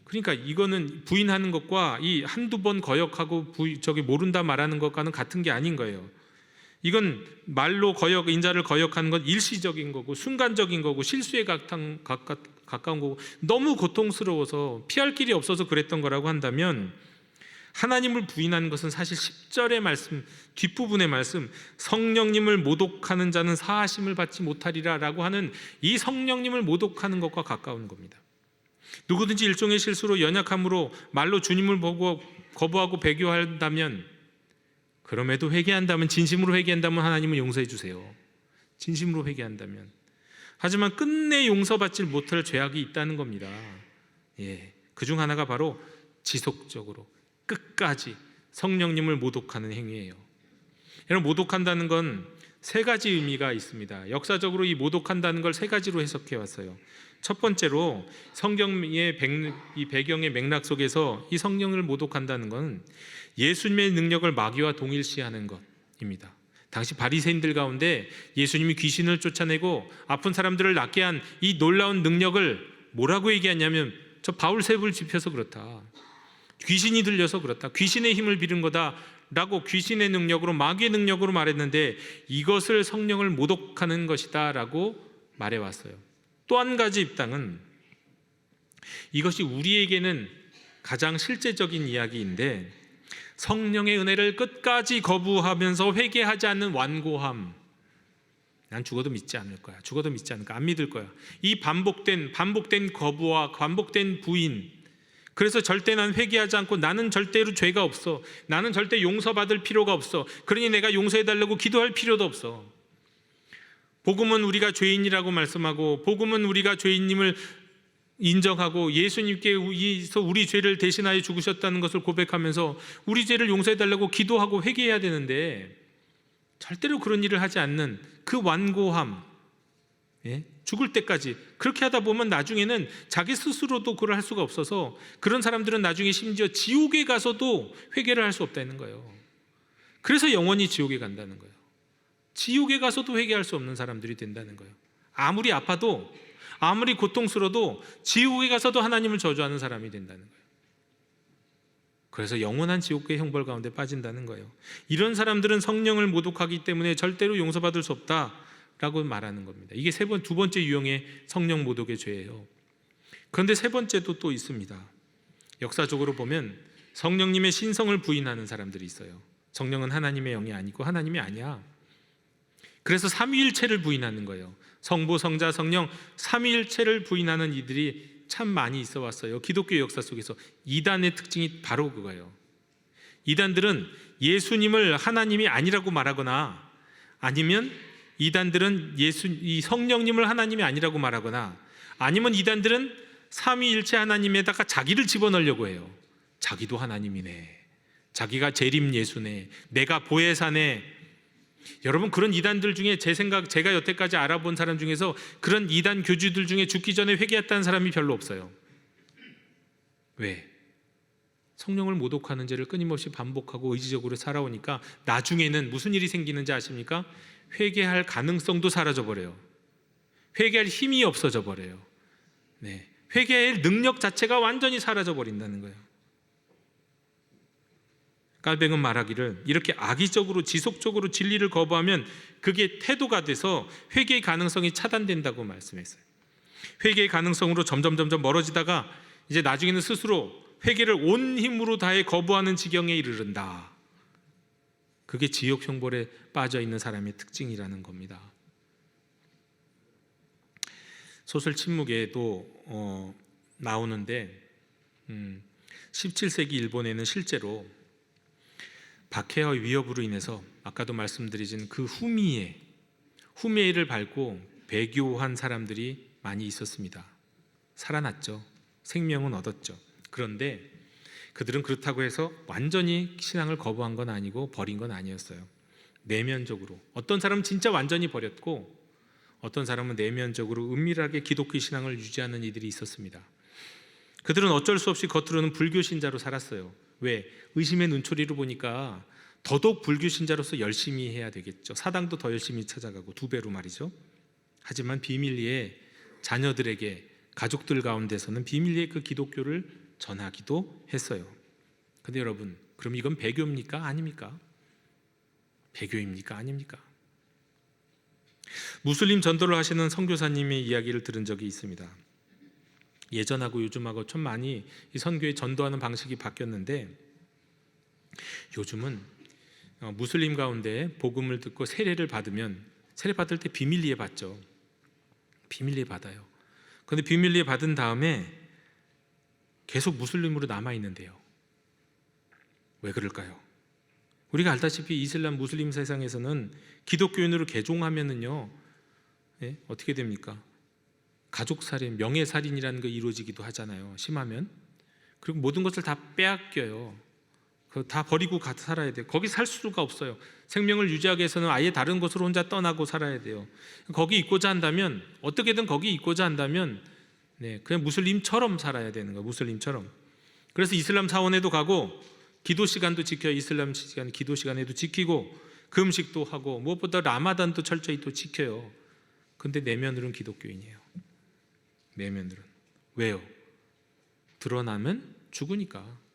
그러니까 이거는 부인하는 것과 이 한두 번 거역하고 모른다 말하는 것과는 같은 게 아닌 거예요. 이건 말로 인자를 거역하는 건 일시적인 거고 순간적인 거고 실수에 가까운 거고, 너무 고통스러워서 피할 길이 없어서 그랬던 거라고 한다면, 하나님을 부인하는 것은 사실 10절의 말씀 뒷부분의 말씀, 성령님을 모독하는 자는 사하심을 받지 못하리라 라고 하는 이 성령님을 모독하는 것과 가까운 겁니다. 누구든지 일종의 실수로 연약함으로 말로 주님을 보고 거부하고 배교한다면, 그럼에도 회개한다면, 진심으로 회개한다면 하나님은 용서해 주세요. 진심으로 회개한다면. 하지만 끝내 용서받지 못할 죄악이 있다는 겁니다. 그중 하나가 바로 지속적으로 끝까지 성령님을 모독하는 행위예요. 여러분, 모독한다는 건 세 가지 의미가 있습니다. 역사적으로 이 모독한다는 걸 세 가지로 해석해 왔어요. 첫 번째로 성경의 이 배경의 맥락 속에서 이 성령을 모독한다는 건 예수님의 능력을 마귀와 동일시하는 것입니다. 당시 바리새인들 가운데 예수님이 귀신을 쫓아내고 아픈 사람들을 낫게 한 이 놀라운 능력을 뭐라고 얘기하냐면, 저 바울셉을 짚혀서 그렇다, 귀신이 들려서 그렇다, 귀신의 힘을 빌은 거다라고 귀신의 능력으로, 마귀의 능력으로 말했는데, 이것을 성령을 모독하는 것이다 라고 말해왔어요. 또 한 가지 입장은, 이것이 우리에게는 가장 실제적인 이야기인데, 성령의 은혜를 끝까지 거부하면서 회개하지 않는 완고함. 난 죽어도 믿지 않을 거야, 죽어도 믿지 않을 거야, 안 믿을 거야. 이 반복된 거부와 반복된 부인, 그래서 절대 난 회개하지 않고 나는 절대로 죄가 없어, 나는 절대 용서받을 필요가 없어, 그러니 내가 용서해달라고 기도할 필요도 없어. 복음은 우리가 죄인이라고 말씀하고, 복음은 우리가 죄인님을 인정하고 예수님께서 우리 죄를 대신하여 죽으셨다는 것을 고백하면서 우리 죄를 용서해달라고 기도하고 회개해야 되는데, 절대로 그런 일을 하지 않는 그 완고함, 죽을 때까지 그렇게 하다 보면 나중에는 자기 스스로도 그걸 할 수가 없어서, 그런 사람들은 나중에 심지어 지옥에 가서도 회개를 할 수 없다는 거예요. 그래서 영원히 지옥에 간다는 거예요. 지옥에 가서도 회개할 수 없는 사람들이 된다는 거예요. 아무리 아파도, 아무리 고통스러워도 지옥에 가서도 하나님을 저주하는 사람이 된다는 거예요. 그래서 영원한 지옥의 형벌 가운데 빠진다는 거예요. 이런 사람들은 성령을 모독하기 때문에 절대로 용서받을 수 없다라고 말하는 겁니다. 이게 두 번째 유형의 성령 모독의 죄예요. 그런데 세 번째도 또 있습니다. 역사적으로 보면 성령님의 신성을 부인하는 사람들이 있어요. 성령은 하나님의 영이 아니고 하나님이 아니야. 그래서 삼위일체를 부인하는 거예요. 성부, 성자, 성령 삼위일체를 부인하는 이들이 참 많이 있어 왔어요. 기독교 역사 속에서. 이단의 특징이 바로 그거예요. 이단들은 예수님을 하나님이 아니라고 말하거나, 아니면 이단들은 이 성령님을 하나님이 아니라고 말하거나, 아니면 이단들은 삼위일체 하나님에다가 자기를 집어넣으려고 해요. 자기도 하나님이네, 자기가 재림 예수네, 내가 보혜사네. 여러분, 그런 이단들 중에 제가 여태까지 알아본 사람 중에서 그런 이단 교주들 중에 죽기 전에 회개했다는 사람이 별로 없어요. 왜? 성령을 모독하는 죄를 끊임없이 반복하고 의지적으로 살아오니까 나중에는 무슨 일이 생기는지 아십니까? 회개할 가능성도 사라져버려요. 회개할 힘이 없어져 버려요. 네. 회개할 능력 자체가 완전히 사라져버린다는 거예요. 깔뱅은 말하기를 이렇게 악의적으로 지속적으로 진리를 거부하면 그게 태도가 돼서 회개의 가능성이 차단된다고 말씀했어요. 회개의 가능성으로 점점 멀어지다가 이제 나중에는 스스로 회개를 온 힘으로 다해 거부하는 지경에 이르른다. 그게 지옥 형벌에 빠져 있는 사람의 특징이라는 겁니다. 소설 침묵에도 나오는데 17세기 일본에는 실제로 박해와 위협으로 인해서 아까도 말씀드린 그 후미에를 밟고 배교한 사람들이 많이 있었습니다. 살아났죠. 생명은 얻었죠. 그런데 그들은 그렇다고 해서 완전히 신앙을 거부한 건 아니고 버린 건 아니었어요. 내면적으로 어떤 사람은 진짜 완전히 버렸고 어떤 사람은 내면적으로 은밀하게 기독교 신앙을 유지하는 이들이 있었습니다. 그들은 어쩔 수 없이 겉으로는 불교 신자로 살았어요. 왜? 의심의 눈초리로 보니까 더더욱 불교 신자로서 열심히 해야 되겠죠. 사당도 더 열심히 찾아가고 2배로 말이죠. 하지만 비밀리에 자녀들에게, 가족들 가운데서는 비밀리에 그 기독교를 전하기도 했어요. 근데 여러분, 그럼 이건 배교입니까? 아닙니까? 배교입니까? 아닙니까? 무슬림 전도를 하시는 선교사님의 이야기를 들은 적이 있습니다. 예전하고 요즘하고 좀 많이 이 선교에 전도하는 방식이 바뀌었는데, 요즘은 무슬림 가운데 복음을 듣고 세례를 받으면 세례 받을 때 비밀리에 받죠. 비밀리에 받아요. 그런데 비밀리에 받은 다음에 계속 무슬림으로 남아 있는데요. 왜 그럴까요? 우리가 알다시피 이슬람 무슬림 세상에서는 기독교인으로 개종하면은요, 예? 어떻게 됩니까? 가족살인, 명예살인이라는 거 이루어지기도 하잖아요. 심하면. 그리고 모든 것을 다 빼앗겨요. 다 버리고 가서 살아야 돼요. 거기 살 수가 없어요. 생명을 유지하기 위해서는 아예 다른 곳으로 혼자 떠나고 살아야 돼요. 거기 있고자 한다면, 어떻게든 거기 있고자 한다면 그냥 무슬림처럼 살아야 되는 거예요. 무슬림처럼. 그래서 이슬람 사원에도 가고 기도 시간도 지켜요. 이슬람 시간 기도 시간에도 지키고 금식도 하고 무엇보다 라마단도 철저히 또 지켜요. 근데 내면으로는 기독교인이에요. 내면으로는. 왜요? 드러나면 죽으니까.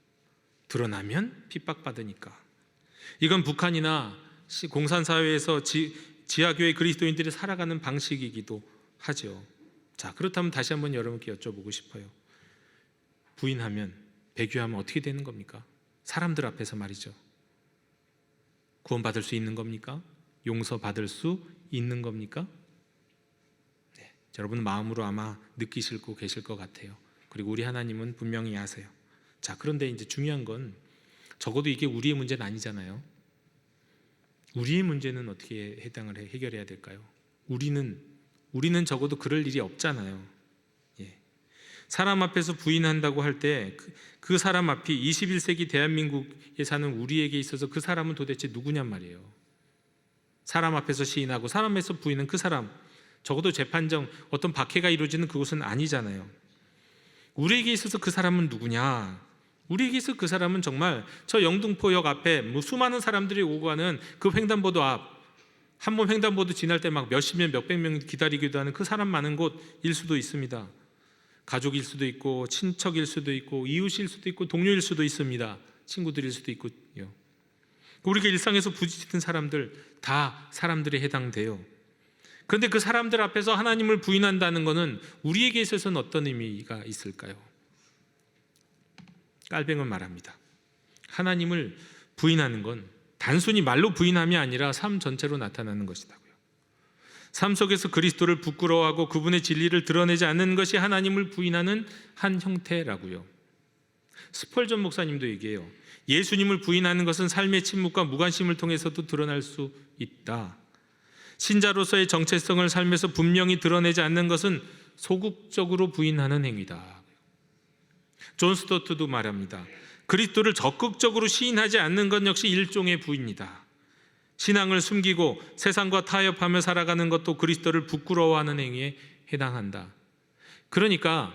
드러나면 핍박받으니까. 이건 북한이나 공산사회에서 지하교회 그리스도인들이 살아가는 방식이기도 하죠. 자, 그렇다면 다시 한번 여러분께 여쭤보고 싶어요. 부인하면, 배교하면 어떻게 되는 겁니까? 사람들 앞에서 말이죠. 구원받을 수 있는 겁니까? 용서받을 수 있는 겁니까? 네, 여러분 마음으로 아마 느끼시고 계실 것 같아요. 그리고 우리 하나님은 분명히 아세요. 자, 그런데 이제 중요한 건 적어도 이게 우리의 문제는 아니잖아요. 우리의 문제는 어떻게 해결해야 될까요? 우리는 적어도 그럴 일이 없잖아요. 예. 사람 앞에서 부인한다고 할 때 그 사람 앞이 21세기 대한민국에 사는 우리에게 있어서 그 사람은 도대체 누구냔 말이에요. 사람 앞에서 시인하고 사람 앞에서 부인은 그 사람, 적어도 재판정 어떤 박해가 이루어지는 그곳은 아니잖아요. 우리에게 있어서 그 사람은 누구냐? 우리에게 있어서 그 사람은 정말 저 영등포역 앞에 수많은 사람들이 오고 가는 그 횡단보도 앞, 한 번 횡단보도 지날 때 막 몇십 명, 몇백 명 기다리기도 하는 그 사람 많은 곳일 수도 있습니다. 가족일 수도 있고 친척일 수도 있고 이웃일 수도 있고 동료일 수도 있습니다. 친구들일 수도 있고요. 우리가 일상에서 부딪히는 사람들 다 사람들에 해당돼요. 그런데 그 사람들 앞에서 하나님을 부인한다는 것은 우리에게 있어서는 어떤 의미가 있을까요? 깔뱅은 말합니다. 하나님을 부인하는 건 단순히 말로 부인함이 아니라 삶 전체로 나타나는 것이다고요. 삶 속에서 그리스도를 부끄러워하고 그분의 진리를 드러내지 않는 것이 하나님을 부인하는 한 형태라고요. 스펄전 목사님도 얘기해요. 예수님을 부인하는 것은 삶의 침묵과 무관심을 통해서도 드러날 수 있다. 신자로서의 정체성을 삶에서 분명히 드러내지 않는 것은 소극적으로 부인하는 행위다. 존 스토트도 말합니다. 그리스도를 적극적으로 시인하지 않는 것 역시 일종의 부인이다. 신앙을 숨기고 세상과 타협하며 살아가는 것도 그리스도를 부끄러워하는 행위에 해당한다. 그러니까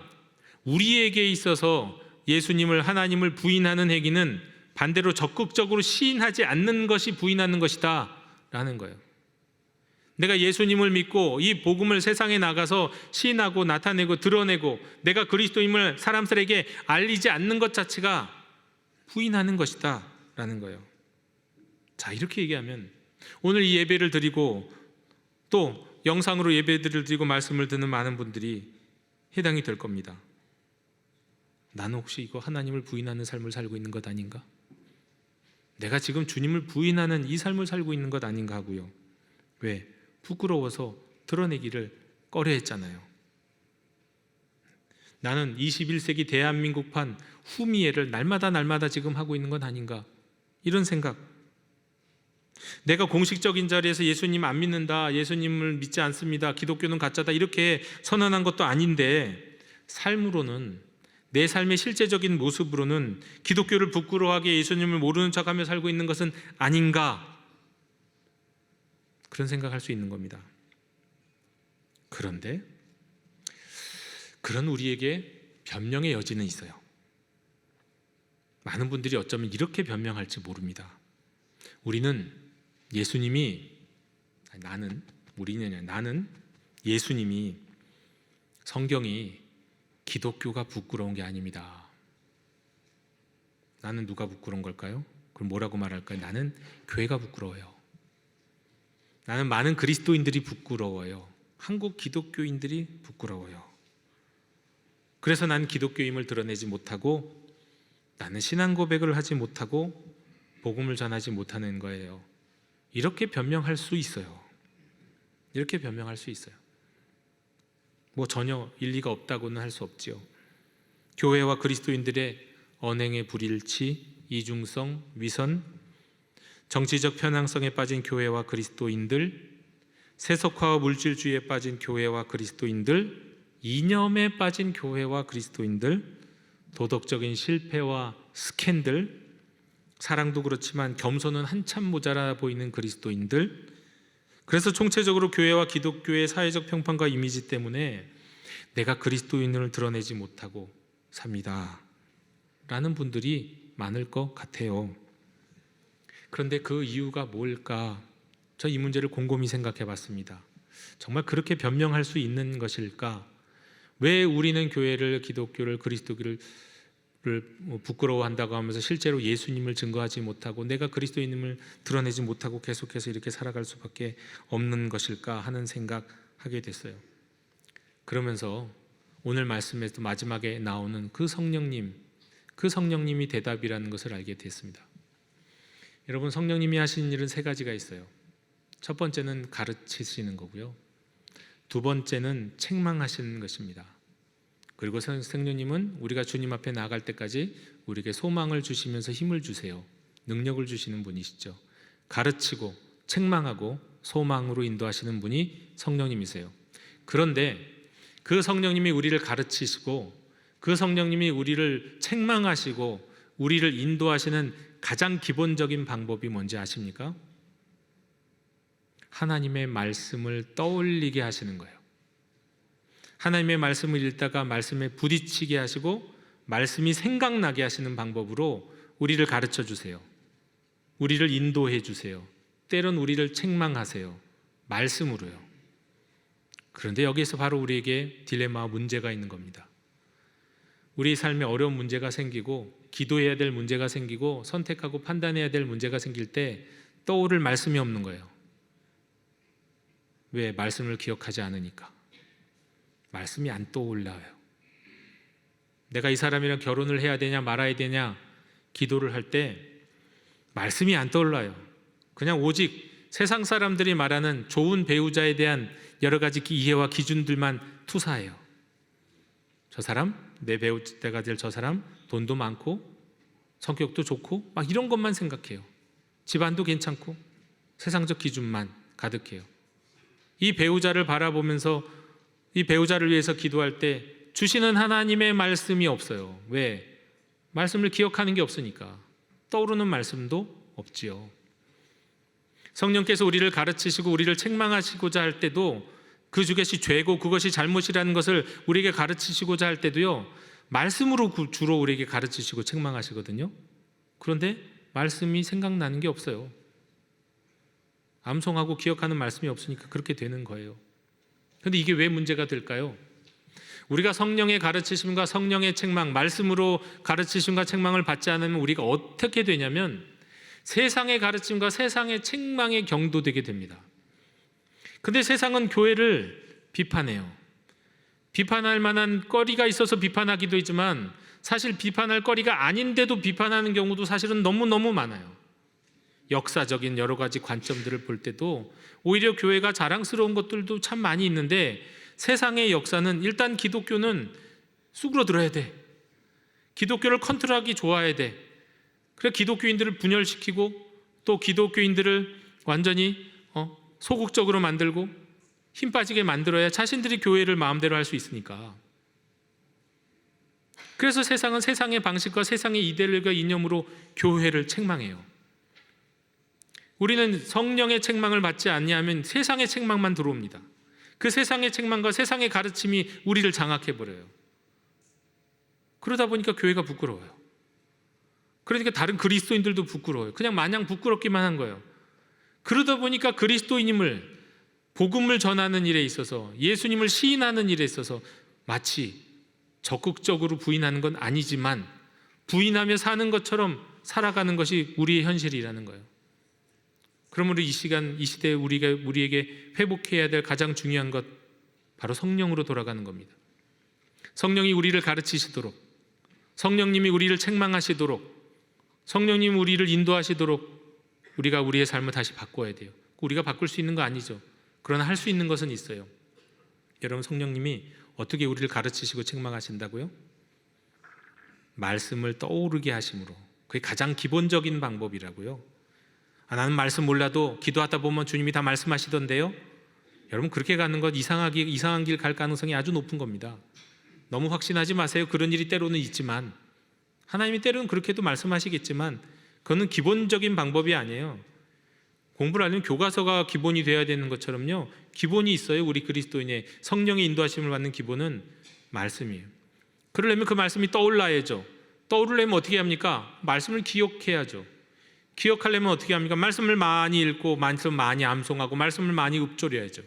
우리에게 있어서 예수님을, 하나님을 부인하는 행위는 반대로 적극적으로 시인하지 않는 것이 부인하는 것이다 라는 거예요. 내가 예수님을 믿고 이 복음을 세상에 나가서 시인하고 나타내고 드러내고 내가 그리스도임을 사람들에게 알리지 않는 것 자체가 부인하는 것이다 라는 거예요. 자, 이렇게 얘기하면 오늘 이 예배를 드리고 또 영상으로 예배를 드리고 말씀을 듣는 많은 분들이 해당이 될 겁니다. 나는 혹시 이거 하나님을 부인하는 삶을 살고 있는 것 아닌가? 내가 지금 주님을 부인하는 이 삶을 살고 있는 것 아닌가 하고요. 왜? 부끄러워서 드러내기를 꺼려했잖아요. 나는 21세기 대한민국판 후미예를 날마다 지금 하고 있는 건 아닌가? 이런 생각. 내가 공식적인 자리에서 예수님 안 믿는다, 예수님을 믿지 않습니다, 기독교는 가짜다 이렇게 선언한 것도 아닌데 삶으로는, 내 삶의 실제적인 모습으로는 기독교를 부끄러워하게 예수님을 모르는 척하며 살고 있는 것은 아닌가? 그런 생각할 수 있는 겁니다. 그런데 그런 우리에게 변명의 여지는 있어요. 많은 분들이 어쩌면 이렇게 변명할지 모릅니다. 우리는 예수님이, 나는 예수님이, 성경이 기독교가 부끄러운 게 아닙니다. 나는 누가 부끄러운 걸까요? 그럼 뭐라고 말할까요? 나는 교회가 부끄러워요. 나는 많은 그리스도인들이 부끄러워요. 한국 기독교인들이 부끄러워요. 그래서 나는 기독교임을 드러내지 못하고, 나는 신앙 고백을 하지 못하고 복음을 전하지 못하는 거예요. 이렇게 변명할 수 있어요. 이렇게 변명할 수 있어요. 뭐 전혀 일리가 없다고는 할 수 없지요. 교회와 그리스도인들의 언행의 불일치, 이중성, 위선, 정치적 편향성에 빠진 교회와 그리스도인들, 세속화와 물질주의에 빠진 교회와 그리스도인들, 이념에 빠진 교회와 그리스도인들, 도덕적인 실패와 스캔들, 사랑도 그렇지만 겸손은 한참 모자라 보이는 그리스도인들, 그래서 총체적으로 교회와 기독교의 사회적 평판과 이미지 때문에 내가 그리스도인을 드러내지 못하고 삽니다 라는 분들이 많을 것 같아요. 그런데 그 이유가 뭘까? 저 이 문제를 곰곰이 생각해 봤습니다. 정말 그렇게 변명할 수 있는 것일까? 왜 우리는 교회를, 기독교를, 그리스도교를 부끄러워한다고 하면서 실제로 예수님을 증거하지 못하고 내가 그리스도인임을 드러내지 못하고 계속해서 이렇게 살아갈 수밖에 없는 것일까 하는 생각하게 됐어요. 그러면서 오늘 말씀에서 마지막에 나오는 그 성령님이 대답이라는 것을 알게 됐습니다. 여러분, 성령님이 하시는 일은 세 가지가 있어요. 첫 번째는 가르치시는 거고요. 두 번째는 책망하시는 것입니다. 그리고 성령님은 우리가 주님 앞에 나아갈 때까지 우리에게 소망을 주시면서 힘을 주세요. 능력을 주시는 분이시죠. 가르치고 책망하고 소망으로 인도하시는 분이 성령님이세요. 그런데 그 성령님이 우리를 가르치시고 그 성령님이 우리를 책망하시고 우리를 인도하시는 가장 기본적인 방법이 뭔지 아십니까? 하나님의 말씀을 떠올리게 하시는 거예요. 하나님의 말씀을 읽다가 말씀에 부딪히게 하시고 말씀이 생각나게 하시는 방법으로 우리를 가르쳐 주세요. 우리를 인도해 주세요. 때론 우리를 책망하세요. 말씀으로요. 그런데 여기에서 바로 우리에게 딜레마와 문제가 있는 겁니다. 우리 삶에 어려운 문제가 생기고 기도해야 될 문제가 생기고 선택하고 판단해야 될 문제가 생길 때 떠오를 말씀이 없는 거예요. 왜? 말씀을 기억하지 않으니까. 말씀이 안 떠올라요. 내가 이 사람이랑 결혼을 해야 되냐 말아야 되냐 기도를 할 때 말씀이 안 떠올라요. 그냥 오직 세상 사람들이 말하는 좋은 배우자에 대한 여러 가지 이해와 기준들만 투사해요. 저 사람, 내 배우자가 될 저 사람, 돈도 많고 성격도 좋고 막 이런 것만 생각해요. 집안도 괜찮고 세상적 기준만 가득해요. 이 배우자를 바라보면서 이 배우자를 위해서 기도할 때 주시는 하나님의 말씀이 없어요. 왜? 말씀을 기억하는 게 없으니까 떠오르는 말씀도 없지요. 성령께서 우리를 가르치시고 우리를 책망하시고자 할 때도 그것이 죄고 그것이 잘못이라는 것을 우리에게 가르치시고자 할 때도요, 말씀으로 주로 우리에게 가르치시고 책망하시거든요. 그런데 말씀이 생각나는 게 없어요. 암송하고 기억하는 말씀이 없으니까 그렇게 되는 거예요. 그런데 이게 왜 문제가 될까요? 우리가 성령의 가르치심과 성령의 책망, 말씀으로 가르치심과 책망을 받지 않으면 우리가 어떻게 되냐면 세상의 가르침과 세상의 책망에 경도되게 됩니다. 근데 세상은 교회를 비판해요. 비판할 만한 거리가 있어서 비판하기도 하지만 사실 비판할 거리가 아닌데도 비판하는 경우도 사실은 너무너무 많아요. 역사적인 여러 가지 관점들을 볼 때도 오히려 교회가 자랑스러운 것들도 참 많이 있는데, 세상의 역사는 일단 기독교는 수그러들어야 돼. 기독교를 컨트롤하기 좋아야 돼. 그래 기독교인들을 분열시키고 또 기독교인들을 완전히 소극적으로 만들고 힘 빠지게 만들어야 자신들이 교회를 마음대로 할 수 있으니까. 그래서 세상은 세상의 방식과 세상의 이데올기와 이념으로 교회를 책망해요. 우리는 성령의 책망을 받지 않냐면 세상의 책망만 들어옵니다. 그 세상의 책망과 세상의 가르침이 우리를 장악해버려요. 그러다 보니까 교회가 부끄러워요. 그러니까 다른 그리스도인들도 부끄러워요. 그냥 마냥 부끄럽기만 한 거예요. 그러다 보니까 그리스도인임을, 복음을 전하는 일에 있어서, 예수님을 시인하는 일에 있어서 마치 적극적으로 부인하는 건 아니지만 부인하며 사는 것처럼 살아가는 것이 우리의 현실이라는 거예요. 그러므로 이 시간, 이 시대에 우리에게 회복해야 될 가장 중요한 것, 바로 성령으로 돌아가는 겁니다. 성령이 우리를 가르치시도록, 성령님이 우리를 책망하시도록, 성령님이 우리를 인도하시도록 우리가 우리의 삶을 다시 바꿔야 돼요. 우리가 바꿀 수 있는 거 아니죠. 그러나 할 수 있는 것은 있어요. 여러분, 성령님이 어떻게 우리를 가르치시고 책망하신다고요? 말씀을 떠오르게 하심으로. 그게 가장 기본적인 방법이라고요. 나는 말씀 몰라도 기도하다 보면 주님이 다 말씀하시던데요. 여러분, 그렇게 가는 것 이상한 길 갈 가능성이 아주 높은 겁니다. 너무 확신하지 마세요. 그런 일이 때로는 있지만, 하나님이 때로는 그렇게도 말씀하시겠지만 그거는 기본적인 방법이 아니에요. 공부를 하려면 교과서가 기본이 되어야 되는 것처럼요, 기본이 있어요. 우리 그리스도인의 성령의 인도하심을 받는 기본은 말씀이에요. 그러려면 그 말씀이 떠올라야죠. 떠오르려면 어떻게 합니까? 말씀을 기억해야죠. 기억하려면 어떻게 합니까? 말씀을 많이 읽고 말씀 많이 암송하고 말씀을 많이 읊조려야죠.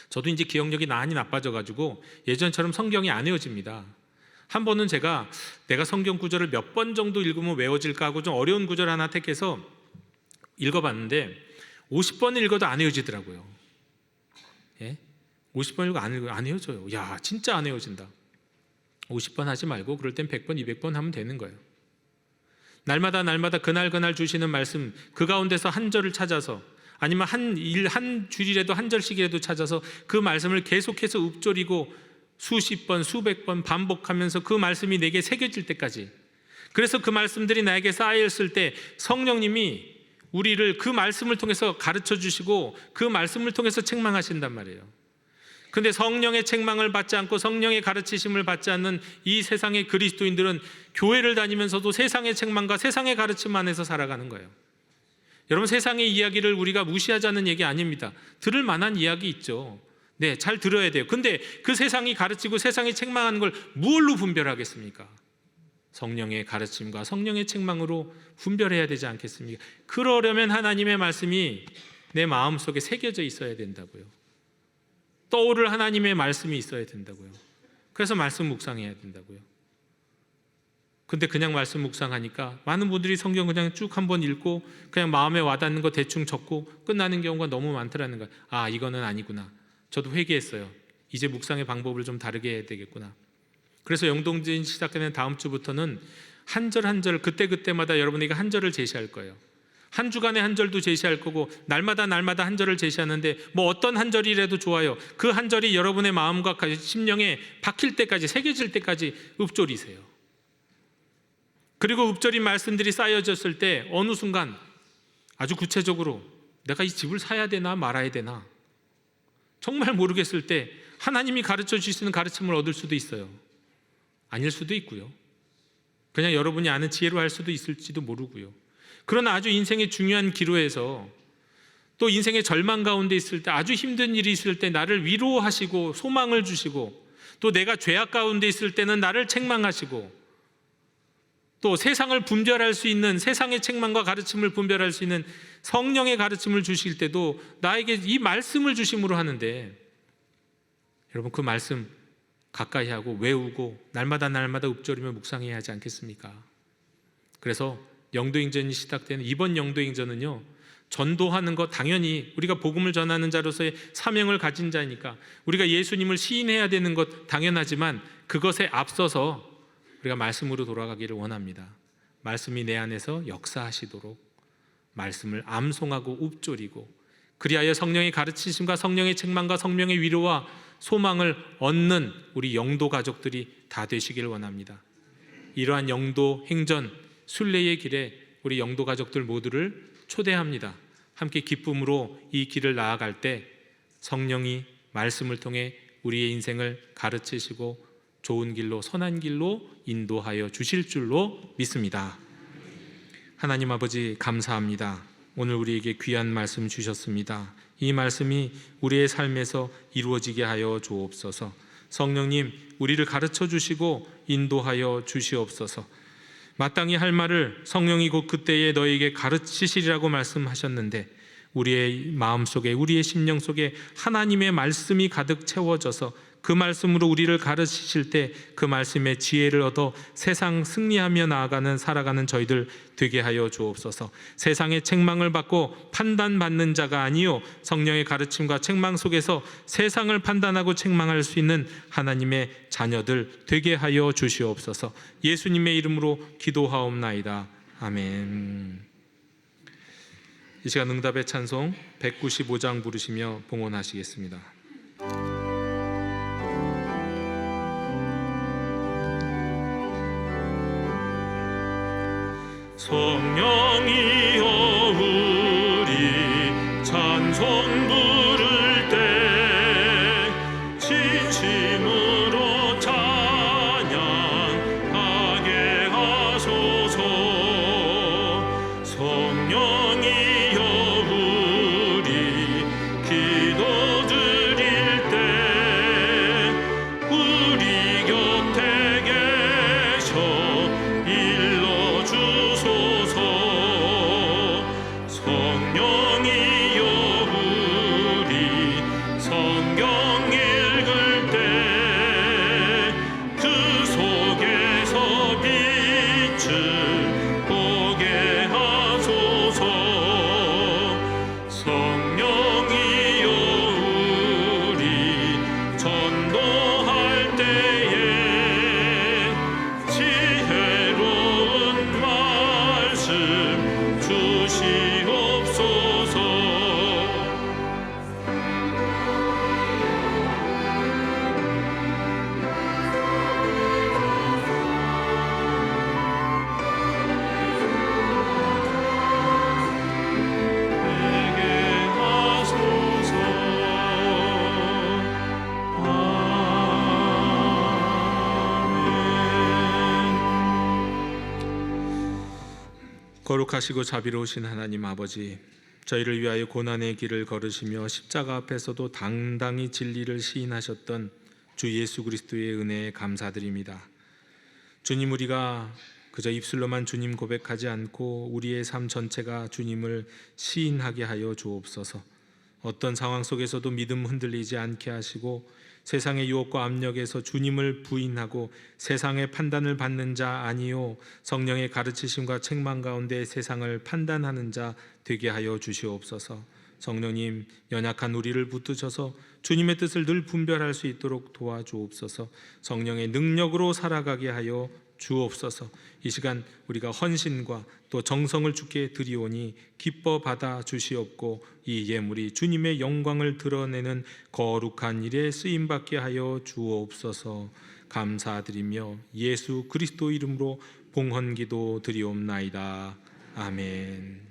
저도 이제 기억력이 많이 나빠져가지고 예전처럼 성경이 안 외워집니다. 한 번은 내가 성경 구절을 몇 번 정도 읽으면 외워질까 하고 좀 어려운 구절 하나 택해서 읽어봤는데 50번 읽어도 안 외워지더라고요. 예? 50번 읽어도 안 외워져요. 야, 진짜 안 외워진다. 50번 하지 말고 그럴 땐 100번, 200번 하면 되는 거예요. 날마다 그날 주시는 말씀, 그 가운데서 한 절을 찾아서, 아니면 한 줄이라도 한 절씩이라도 찾아서 그 말씀을 계속해서 읊조리고 수십 번, 수백 번 반복하면서 그 말씀이 내게 새겨질 때까지, 그래서 그 말씀들이 나에게 쌓여있을 때 성령님이 우리를 그 말씀을 통해서 가르쳐 주시고 그 말씀을 통해서 책망하신단 말이에요. 근데 성령의 책망을 받지 않고 성령의 가르치심을 받지 않는 이 세상의 그리스도인들은 교회를 다니면서도 세상의 책망과 세상의 가르침 안에서 살아가는 거예요. 여러분, 세상의 이야기를 우리가 무시하자는 얘기 아닙니다. 들을 만한 이야기 있죠. 네, 잘 들어야 돼요. 근데 그 세상이 가르치고 세상이 책망하는 걸 무엇로 분별하겠습니까? 성령의 가르침과 성령의 책망으로 분별해야 되지 않겠습니까? 그러려면 하나님의 말씀이 내 마음속에 새겨져 있어야 된다고요. 떠오를 하나님의 말씀이 있어야 된다고요. 그래서 말씀 묵상해야 된다고요. 근데 그냥 말씀 묵상하니까 많은 분들이 성경 그냥 쭉 한번 읽고 그냥 마음에 와닿는 거 대충 적고 끝나는 경우가 너무 많더라는 거예요. 아, 이거는 아니구나. 저도 회개했어요. 이제 묵상의 방법을 좀 다르게 해야 되겠구나. 그래서 영동진 시작되는 다음 주부터는 한 절 한 절 그때마다 여러분에게 한 절을 제시할 거예요. 한 주간에 한 절도 제시할 거고 날마다 한 절을 제시하는데 뭐 어떤 한 절이라도 좋아요. 그 한 절이 여러분의 마음과 심령에 박힐 때까지, 새겨질 때까지 읊조리세요. 그리고 읊조린 말씀들이 쌓여졌을 때 어느 순간 아주 구체적으로 내가 이 집을 사야 되나 말아야 되나 정말 모르겠을 때 하나님이 가르쳐 주시는 가르침을 얻을 수도 있어요. 아닐 수도 있고요. 그냥 여러분이 아는 지혜로 할 수도 있을지도 모르고요. 그러나 아주 인생의 중요한 기로에서 또 인생의 절망 가운데 있을 때, 아주 힘든 일이 있을 때 나를 위로하시고 소망을 주시고, 또 내가 죄악 가운데 있을 때는 나를 책망하시고, 또 세상을 분별할 수 있는, 세상의 책망과 가르침을 분별할 수 있는 성령의 가르침을 주실 때도 나에게 이 말씀을 주심으로 하는데, 여러분 그 말씀 가까이 하고 외우고 날마다 읊조리며 묵상해야 하지 않겠습니까? 그래서 영도행전이 시작되는 이번 영도행전은요, 전도하는 것, 당연히 우리가 복음을 전하는 자로서의 사명을 가진 자니까 우리가 예수님을 시인해야 되는 것 당연하지만, 그것에 앞서서 우리가 말씀으로 돌아가기를 원합니다. 말씀이 내 안에서 역사하시도록 말씀을 암송하고 읊조리고, 그리하여 성령의 가르치심과 성령의 책망과 성령의 위로와 소망을 얻는 우리 영도 가족들이 다 되시기를 원합니다. 이러한 영도 행전 순례의 길에 우리 영도 가족들 모두를 초대합니다. 함께 기쁨으로 이 길을 나아갈 때 성령이 말씀을 통해 우리의 인생을 가르치시고 좋은 길로, 선한 길로 인도하여 주실 줄로 믿습니다. 하나님 아버지, 감사합니다. 오늘 우리에게 귀한 말씀 주셨습니다. 이 말씀이 우리의 삶에서 이루어지게 하여 주옵소서. 성령님, 우리를 가르쳐 주시고 인도하여 주시옵소서. 마땅히 할 말을 성령이 곧 그때에 너에게 가르치시리라고 말씀하셨는데, 우리의 마음속에, 우리의 심령 속에 하나님의 말씀이 가득 채워져서 그 말씀으로 우리를 가르치실 때 그 말씀의 지혜를 얻어 세상 승리하며 나아가는, 살아가는 저희들 되게 하여 주옵소서. 세상의 책망을 받고 판단받는 자가 아니요, 성령의 가르침과 책망 속에서 세상을 판단하고 책망할 수 있는 하나님의 자녀들 되게 하여 주시옵소서. 예수님의 이름으로 기도하옵나이다. 아멘. 이 시간 응답의 찬송 195장 부르시며 봉헌하시겠습니다.
성령이여 우리 찬송 부를 때 진심으로 찬양하게 하소서. 성령이여 우리 기도 드릴 때 우리 곁에 계셔 일러주소서. 성령이여 우리 성경 읽을 때 그 속에서 빛을 보게 하소서. 성령이여 우리 전도할 때에 지혜로운 말씀 주시옵소서. 내게 하소서. 아멘.
거룩하시고 자비로우신 하나님 아버지, 저희를 위하여 고난의 길을 걸으시며 십자가 앞에서도 당당히 진리를 시인하셨던 주 예수 그리스도의 은혜에 감사드립니다. 주님, 우리가 그저 입술로만 주님 고백하지 않고 우리의 삶 전체가 주님을 시인하게 하여 주옵소서. 어떤 상황 속에서도 믿음 흔들리지 않게 하시고 세상의 유혹과 압력에서 주님을 부인하고 세상의 판단을 받는 자 아니요, 성령의 가르치심과 책망 가운데 세상을 판단하는 자 되게 하여 주시옵소서. 성령님, 연약한 우리를 붙드셔서 주님의 뜻을 늘 분별할 수 있도록 도와주옵소서. 성령의 능력으로 살아가게 하여 주옵소서. 이 시간 우리가 헌신과 또 정성을 주께 드리오니 기뻐 받아 주시옵고, 이 예물이 주님의 영광을 드러내는 거룩한 일에 쓰임받게 하여 주옵소서. 감사드리며 예수 그리스도 이름으로 봉헌기도 드리옵나이다. 아멘.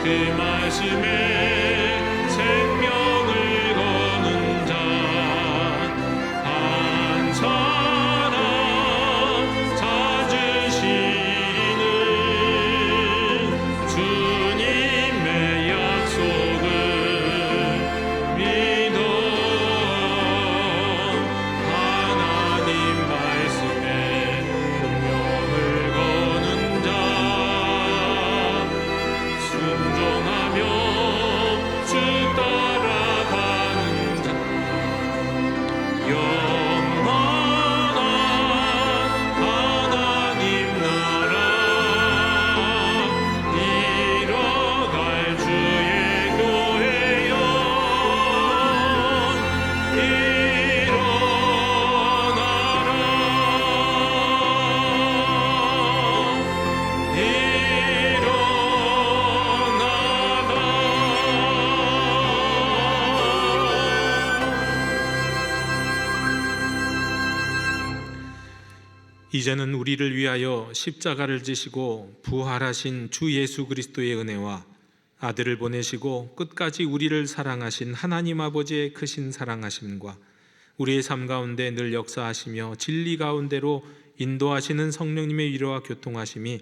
그 말씀에 생명을 거는 자 한 사람 찾으시는 주님의 약속을 믿어 하나님 말씀에 운명을 거는 자 순종하며 주 따라가는 자 영원한 하나님 나라 이뤄갈 주의 교회여
이제는 우리를 위하여 십자가를 지시고 부활하신 주 예수 그리스도의 은혜와 아들을 보내시고 끝까지 우리를 사랑하신 하나님 아버지의 크신 사랑하심과 우리의 삶 가운데 늘 역사하시며 진리 가운데로 인도하시는 성령님의 위로와 교통하심이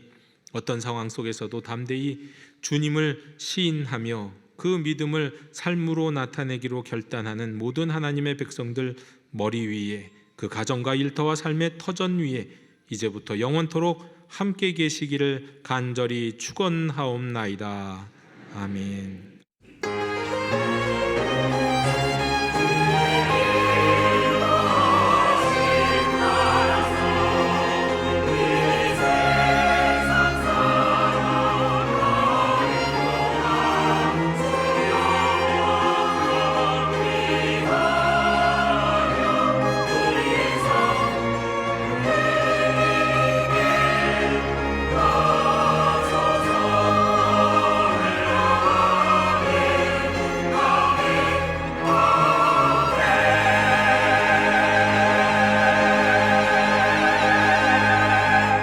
어떤 상황 속에서도 담대히 주님을 시인하며 그 믿음을 삶으로 나타내기로 결단하는 모든 하나님의 백성들 머리 위에 그 가정과 일터와 삶의 터전 위에 이제부터 영원토록 함께 계시기를 간절히 축원하옵나이다. 아멘.